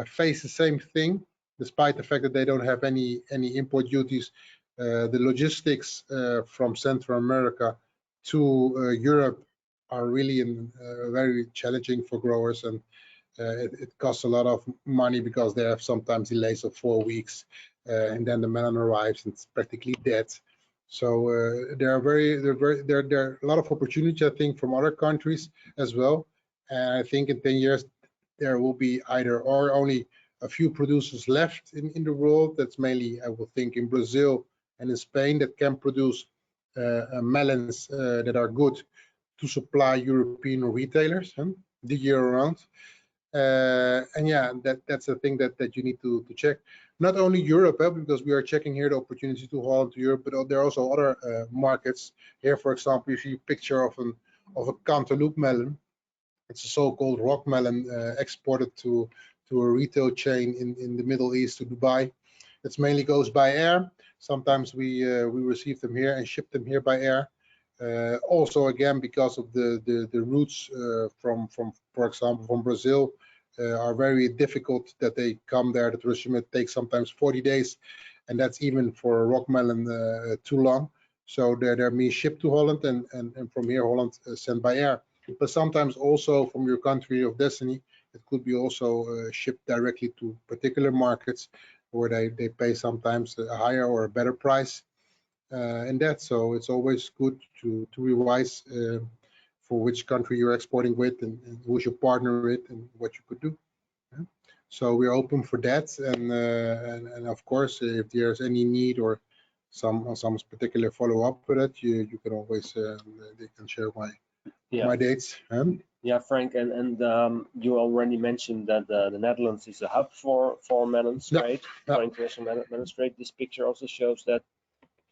face the same thing, despite the fact that they don't have any import duties. The logistics from Central America to Europe are really very challenging for growers, and it costs a lot of money because they have sometimes delays of 4 weeks, and then the melon arrives and it's practically dead. So there are a lot of opportunities, I think, from other countries as well. And I think in 10 years there will be either or only a few producers left in the world. That's mainly, I will think, in Brazil and in Spain that can produce melons that are good to supply European retailers the year round. And yeah, that's the thing that you need to check. Not only Europe, because we are checking here the opportunity to Holland to Europe, but there are also other markets. Here, for example, you see a picture of a cantaloupe melon. It's a so-called rock melon exported to a retail chain in the Middle East, to Dubai. It mainly goes by air. Sometimes we receive them here and ship them here by air. Also, again, because of the routes from, for example, from Brazil are very difficult that they come there. The transshipment takes sometimes 40 days, and that's even for a rock melon too long. So they're being shipped to Holland, and from here Holland sent by air. But sometimes also from your country of destiny, it could be also shipped directly to particular markets where they pay sometimes a higher or a better price. And that, so it's always good to revise for which country you're exporting with, and who's your partner with, and what you could do. Yeah. So we're open for that, and of course, if there's any need or some particular follow up with it, you can always they can share my dates. Yeah, Frank, and you already mentioned that the Netherlands is a hub for melon trade, for international melon trade. This picture also shows that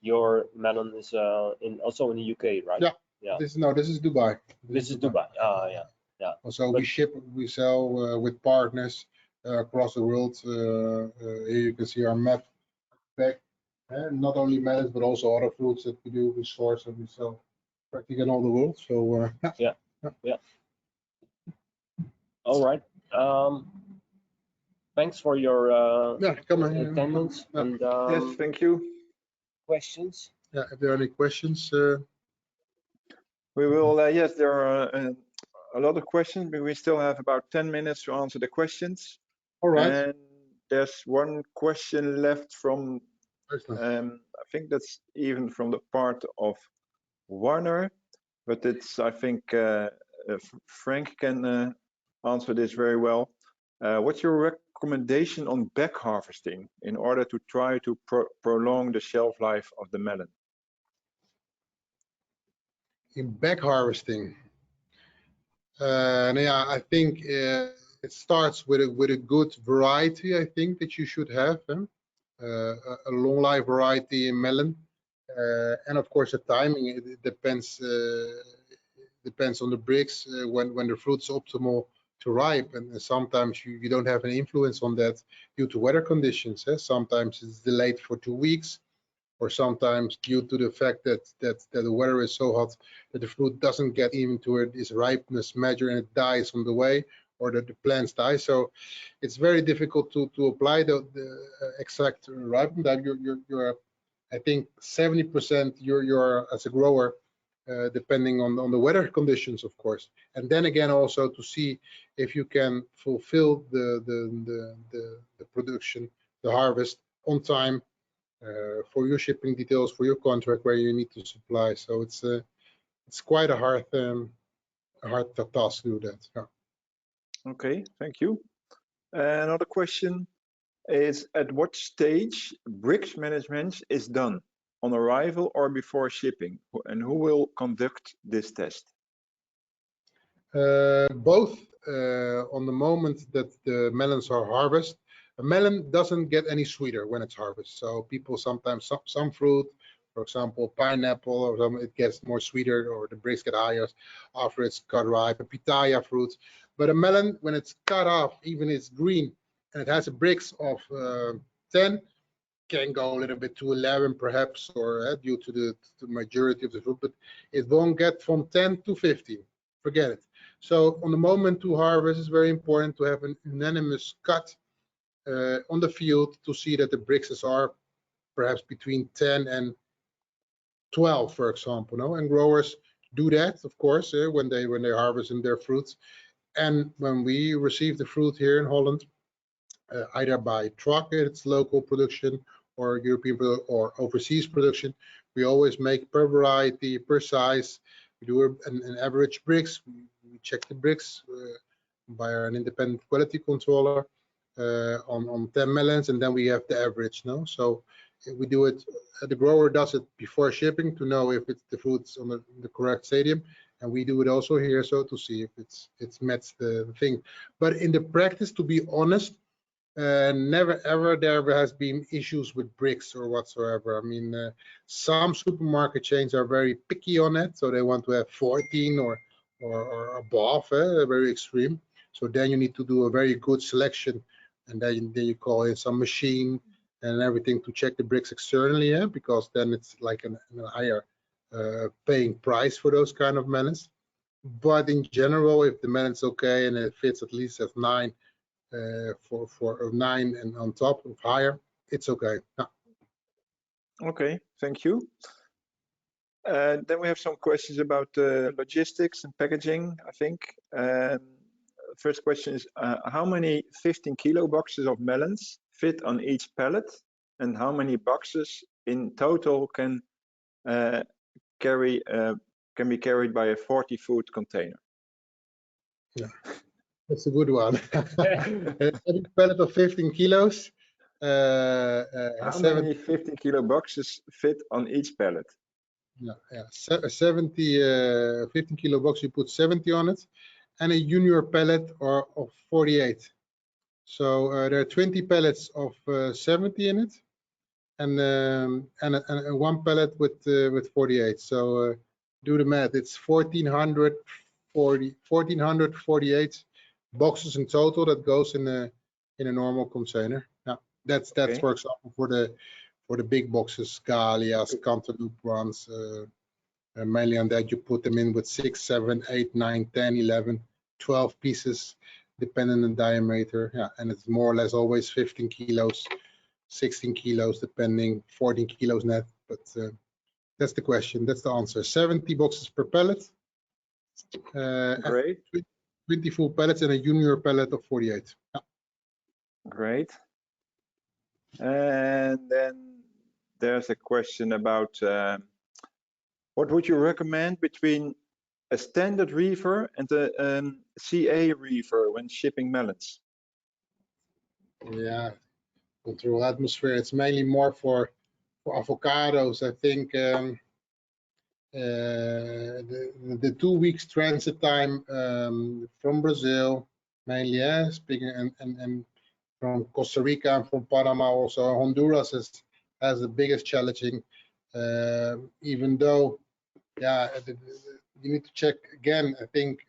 your melon is also in the UK, right? Yeah. This is Dubai. This is Dubai. Yeah. So we sell with partners across the world. Here you can see our map back. Not only melons, but also other fruits that we do. We source and we sell practically in all the world. So yeah. All right. Thanks for your attendance. And yes, thank you. Questions? Yeah, if there are any questions. We will, yes, there are a lot of questions, but we still have about 10 minutes to answer the questions. All right. And there's one question left from, I think that's even from the part of Warner, but it's, I think Frank can answer this very well. What's your recommendation on back harvesting in order to try to prolong the shelf life of the melon? In back harvesting, yeah, I think it starts with a good variety. I think that you should have a long life variety in melon, and of course the timing. It depends on the bricks when the fruit's optimal to ripe, and sometimes you don't have any influence on that due to weather conditions. Sometimes it's delayed for 2 weeks, or sometimes due to the fact that the weather is so hot that the fruit doesn't get even to its ripeness measure and it dies on the way, or that the plants die. So it's very difficult to apply the exact ripening time. You're I think 70% you're as a grower, depending on the weather conditions, of course, and then again also to see if you can fulfill the production, the harvest on time. For your shipping details, for your contract where you need to supply. So it's quite a hard task to do that. Yeah. Okay, thank you. Another question is, at what stage bricks management is done? on arrival or before shipping? And who will conduct this test? Both. On the moment that the melons are harvested, a melon doesn't get any sweeter when it's harvested. So people sometimes, some fruit, for example, pineapple, or some, it gets more sweeter, or the bricks get higher after it's cut ripe, a pitaya fruit. But a melon, when it's cut off, even it's green, and it has a bricks of 10, can go a little bit to 11 perhaps, or due to the majority of the fruit, but it won't get from 10 to 15. Forget it. So on the moment to harvest, it's very important to have an unanimous cut on the field to see that the bricks are perhaps between 10 and 12, for example. No? And growers do that, of course, when they harvest in their fruits. And when we receive the fruit here in Holland, either by truck, it's local production, or European or overseas production, we always make per variety, per size. We do an average bricks. We check the bricks by an independent quality controller on 10 melons, and then we have the average. No, so we do it. The grower does it before shipping to know if the fruit's on the correct stadium, and we do it also here, so to see if it's met the thing. But in the practice, to be honest, never ever there has been issues with bricks or whatsoever. I mean, some supermarket chains are very picky on it, so they want to have 14 or above, very extreme. So then you need to do a very good selection, and then you call in some machine and everything to check the bricks externally, because then it's like a higher paying price for those kind of melons. But in general, if the melon's okay and it fits at least at 9, for 9 and on top of higher, it's okay. Yeah. Okay, thank you. Then we have some questions about logistics and packaging, I think. First question is, how many 15 kilo boxes of melons fit on each pallet, and how many boxes in total can be carried by a 40-foot container? Yeah. That's a good one. Every pallet of 15 kilos. How many 15 kilo boxes fit on each pallet? Yeah. 15 kilo box, you put 70 on it, and a junior pallet of 48. So there are 20 pallets of 70 in it, and one pallet with 48. So do the math. It's 1448 boxes in total that goes in a normal container. Now that's okay. For example, for the big boxes, Scalias, Cantaloupe ones, mainly on that you put them in with 6, 7, 8, 9, 10, 11, 12 pieces, depending on diameter. Yeah, and it's more or less always 15 kilos, 16 kilos, depending, 14 kilos net. But that's the question. That's the answer. 70 boxes per pallet. Great. 20 full pallets and a junior pallet of 48. Yeah. Great. And then there's a question about what would you recommend between a standard reefer and a CA reefer when shipping melons? Yeah, control atmosphere. It's mainly more for avocados. I think the 2 weeks transit time from Brazil, mainly, speaking, and from Costa Rica and from Panama also. Honduras has the biggest challenging, even though, yeah, you need to check again. I think,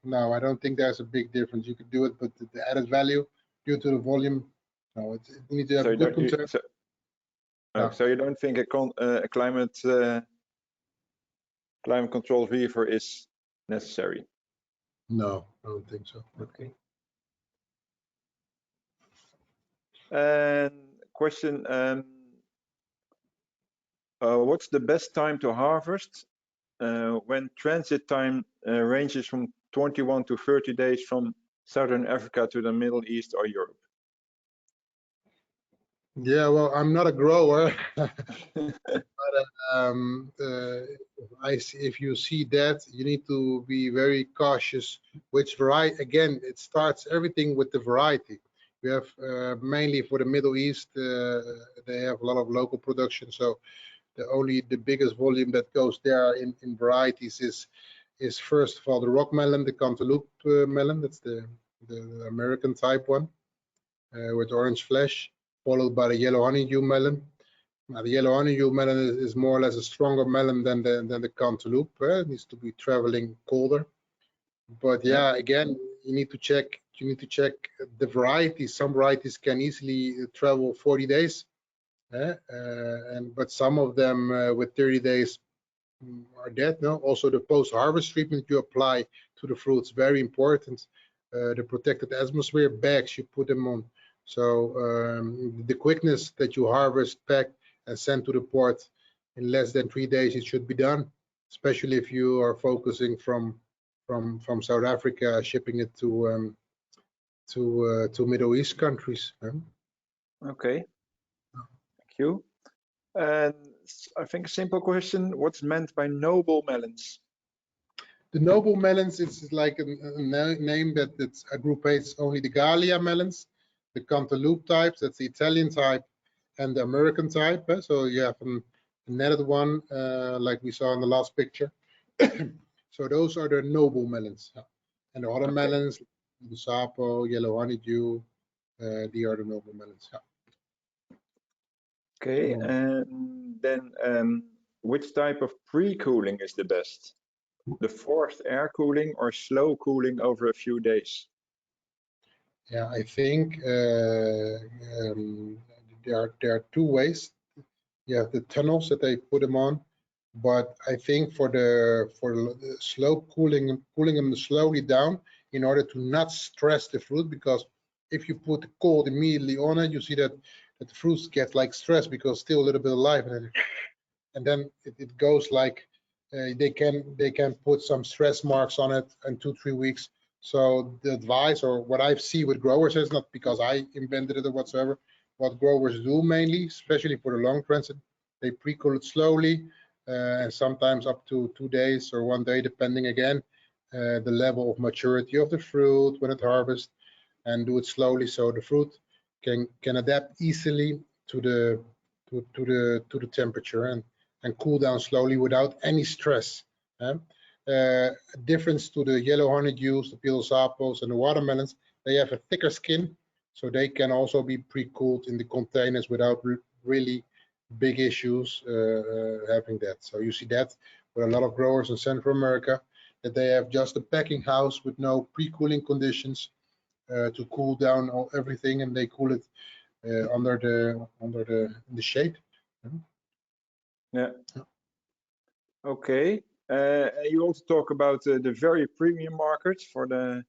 no, I don't think there's a big difference. You could do it, but the added value due to the volume, no, you need to have a good control. So you don't think a climate control reefer is necessary? No, I don't think so. Okay. And question, what's the best time to harvest when transit time ranges from 21 to 30 days from Southern Africa to the Middle East or Europe? Yeah, well, I'm not a grower, but if you see that, you need to be very cautious which variety. Again, it starts everything with the variety. We have mainly for the Middle East, they have a lot of local production, so the biggest volume that goes there in varieties is first of all the rock melon, the cantaloupe melon. That's the American type one with orange flesh, followed by the yellow honeydew melon. Now, the yellow honeydew melon is more or less a stronger melon than the cantaloupe. It needs to be traveling colder. But yeah, again, you need to check the varieties. Some varieties can easily travel 40 days, but some of them with 30 days are dead. No, also the post-harvest treatment you apply to the fruits, very important. The protected atmosphere bags you put them on. So the quickness that you harvest, pack, and send to the port in less than 3 days, it should be done. Especially if you are focusing from South Africa, shipping it to Middle East countries. Okay, thank you. And I think a simple question: what's meant by noble melons? The noble melons, it's like a name that aggruppates only the Gallia melons, the cantaloupe types, that's the Italian type, and the American type. So you have a netted one, like we saw in the last picture. So those are the noble melons. And the other melons, the Sapo, yellow honeydew, they are the noble melons. Okay, and then which type of pre-cooling is the best? The forced air cooling or slow cooling over a few days? Yeah, I think there are two ways. You have the tunnels that they put them on, but I think for the slow cooling them slowly down in order to not stress the fruit, because if you put the cold immediately on it, you see that the fruits get like stressed because still a little bit alive, and then it goes like they can put some stress marks on it in 2-3 weeks. So the advice, or what I see with growers, is not because I invented it or whatsoever. What growers do mainly, especially for the long transit, they pre-cool it slowly, and sometimes up to 2 days or 1 day, depending again the level of maturity of the fruit when it harvests, and do it slowly so the fruit can adapt easily to the temperature and cool down slowly without any stress. Difference to the yellow honeydews, the peeled apples, and the watermelons, they have a thicker skin, so they can also be pre-cooled in the containers without really big issues having that. So you see that with a lot of growers in Central America, that they have just a packing house with no pre-cooling conditions to cool down everything, and they cool it under the shade. Yeah. Okay. You also talk about the very premium market for the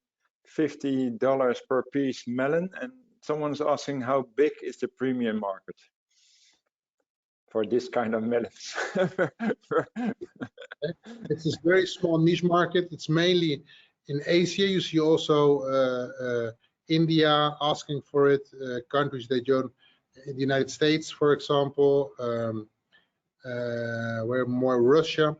$50 per piece melon, and someone's asking how big is the premium market for this kind of melons? It's a very small niche market. It's mainly in Asia. You see also India asking for it, countries they join, in the United States, for example, where more Russia.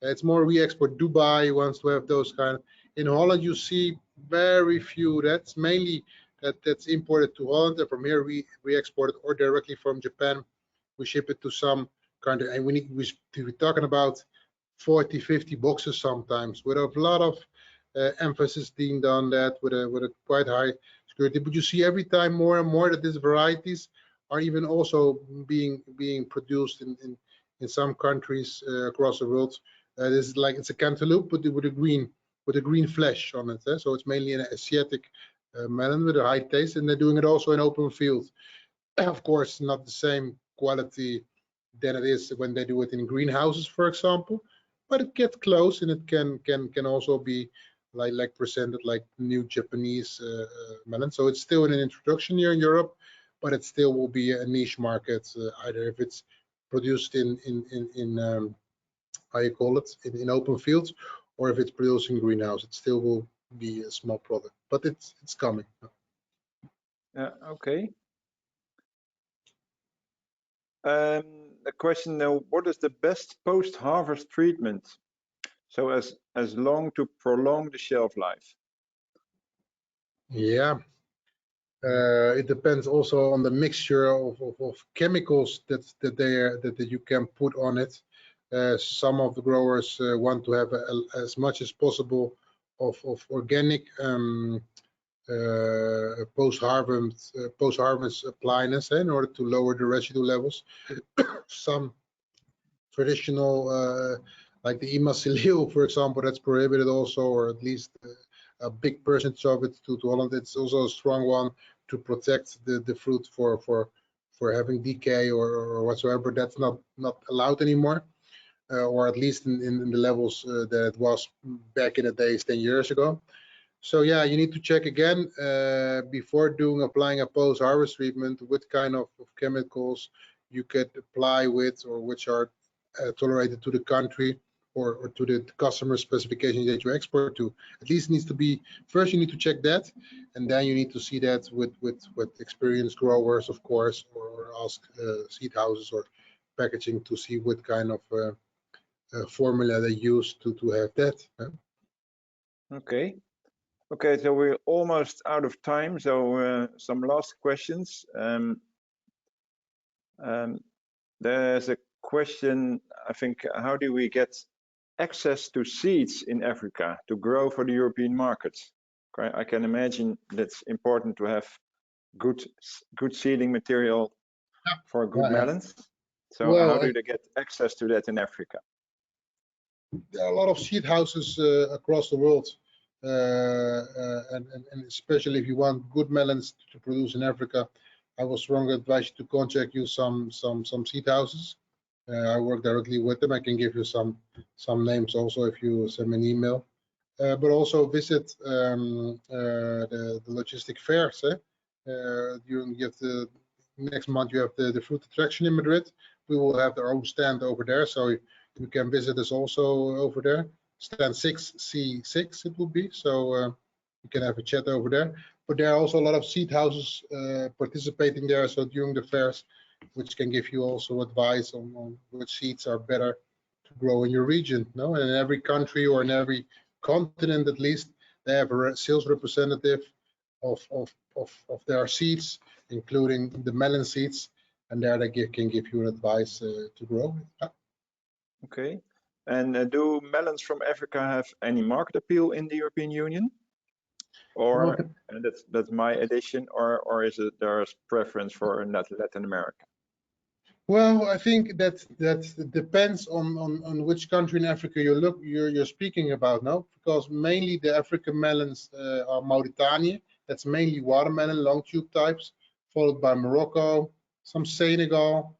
It's more we export. Dubai wants to have those kind. In Holland, you see very few. That's mainly that's imported to Holland, and from here we export it, or directly from Japan. We ship it to some country, and we're talking about 40, 50 boxes sometimes, with a lot of emphasis being done that with a quite high security. But you see every time more and more that these varieties are even also being produced in some countries across the world. This is like, it's a cantaloupe, but with a green flesh on it. So it's mainly an Asiatic melon with a high taste, and they're doing it also in open field. Of course, not the same quality than it is when they do it in greenhouses, for example, but it gets close, and it can also be like presented like new Japanese melon. So it's still in an introduction here in Europe, but it still will be a niche market, either if it's produced in how you call it, in open fields, or if it's produced in greenhouse. It still will be a small product, but it's coming. Yeah. Okay. The question now: what is the best post-harvest treatment, so as long to prolong the shelf life? Yeah. It depends also on the mixture of chemicals that you can put on it. Some of the growers want to have as much as possible of organic post-harvest appliance in order to lower the residue levels. Some traditional, like the Imasilil, for example, that's prohibited also, or at least a big percentage of it to Holland. It's also a strong one to protect the fruit for having decay or whatsoever. That's not allowed anymore, or at least in the levels that it was back in the days 10 years ago. So yeah, you need to check again before applying a post-harvest treatment what kind of chemicals you could apply with, or which are tolerated to the country or to the customer specification that you export to. At least it needs to be, first you need to check that, and then you need to see that with experienced growers, of course, or ask seed houses or packaging to see what kind of formula they use to have that. Okay. Okay, so we're almost out of time. So some last questions. There's a question, I think, how do we get access to seeds in Africa to grow for the European markets? I can imagine that's important to have good seeding material for good melons. So well, how do they get access to that in Africa? There are a lot of seed houses across the world. And especially if you want good melons to produce in Africa, I will strongly advise you to contact some seed houses. I work directly with them. I can give you some names also if you send me an email. But also visit the logistic fairs. Next month you have the Fruit Attraction in Madrid. We will have our own stand over there, so you can visit us also over there. Stand 6C6 it will be, so you can have a chat over there. But there are also a lot of seed houses participating there, so during the fairs, which can give you also advice on which seeds are better to grow in your region. No, and in every country or in every continent at least, they have a sales representative of their seeds, including the melon seeds, and there they can give you advice to grow. Okay. And do melons from Africa have any market appeal in the European Union? Or that's my addition, or is it there's preference for Latin America? Well, I think that depends on which country in Africa you're speaking about now, because mainly the African melons are Mauritania. That's mainly watermelon, long tube types, followed by Morocco, some Senegal.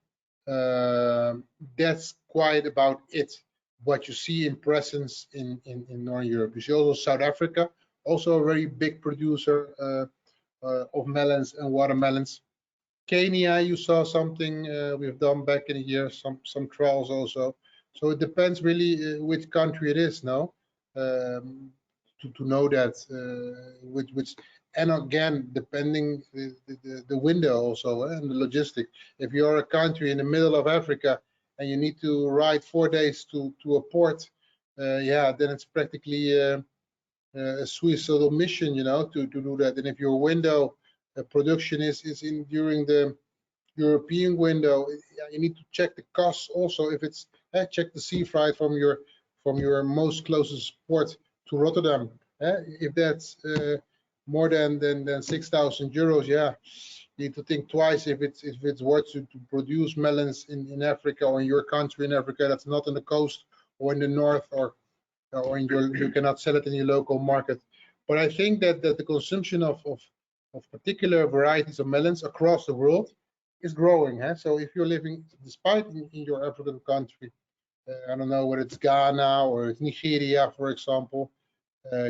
That's quite about it. What you see in presence in Northern Europe. You see also South Africa, also a very big producer of melons and watermelons. Kenya, you saw something we've done back in the year, some trials also. So it depends really which country it is now to know that which, and again depending the window also and the logistic. If you're a country in the middle of Africa and you need to ride 4 days to a port, yeah, then it's practically a suicidal mission, to do that. And if your window production is during the European window, you need to check the costs also. If it's check the sea freight from your most closest port to Rotterdam. If that's more than 6,000 euros, yeah, you need to think twice if it's worth to produce melons in Africa or in your country in Africa that's not on the coast or in the north or in you cannot sell it in your local market. But I think that the consumption of particular varieties of melons across the world is growing. So if you're living, despite in your African country, I don't know whether it's Ghana or it's Nigeria, for example,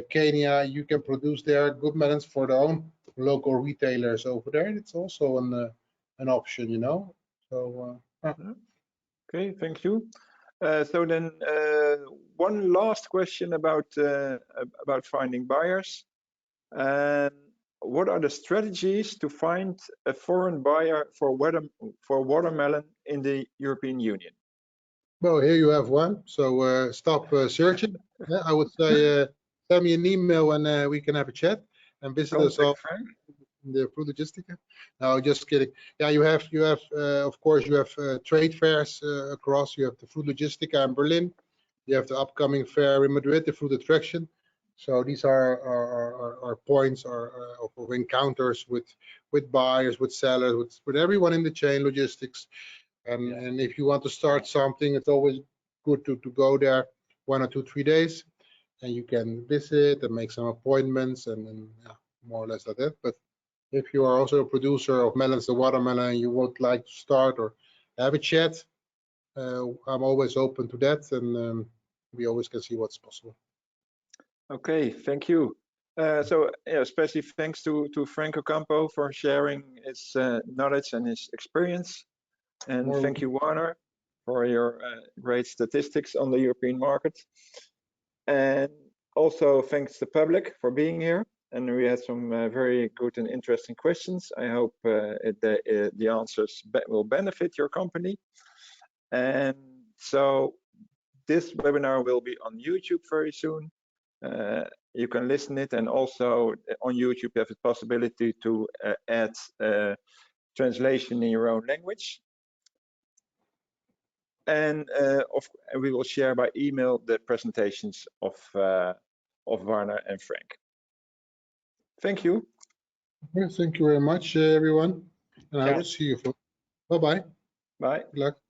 Kenya, you can produce their good melons for their own local retailers over there. It's also an option, So. Okay, thank you. So then, one last question about finding buyers. What are the strategies to find a foreign buyer for watermelon in the European Union? Well, here you have one. So stop searching. I would say send me an email and we can have a chat and visit us all. Frank. the Fruit Logistica. No, just kidding. Yeah, you have of course you have trade fairs across. You have the Fruit Logistica in Berlin. You have the upcoming fair in Madrid, the Fruit Attraction. So these are points of encounters with buyers, with sellers, with everyone in the chain logistics. And if you want to start something, it's always good to go there 1 or 2, 3 days, and you can visit and make some appointments and yeah, more or less like that. But if you are also a producer of melons and watermelon and you would like to start or have a chat, I'm always open to that, and we always can see what's possible. Okay, thank you. So yeah, especially thanks to Frank Ocampo for sharing his knowledge and his experience. And thank you, Warner, for your great statistics on the European market. And also thanks the public for being here. And we had some very good and interesting questions. I hope the answers will benefit your company. And so this webinar will be on YouTube very soon. You can listen it, and also on YouTube you have the possibility to add translation in your own language. And we will share by email the presentations of Warner and Frank. Thank you. Thank you very much, everyone. And I will see you. Bye-bye. Bye. Good luck.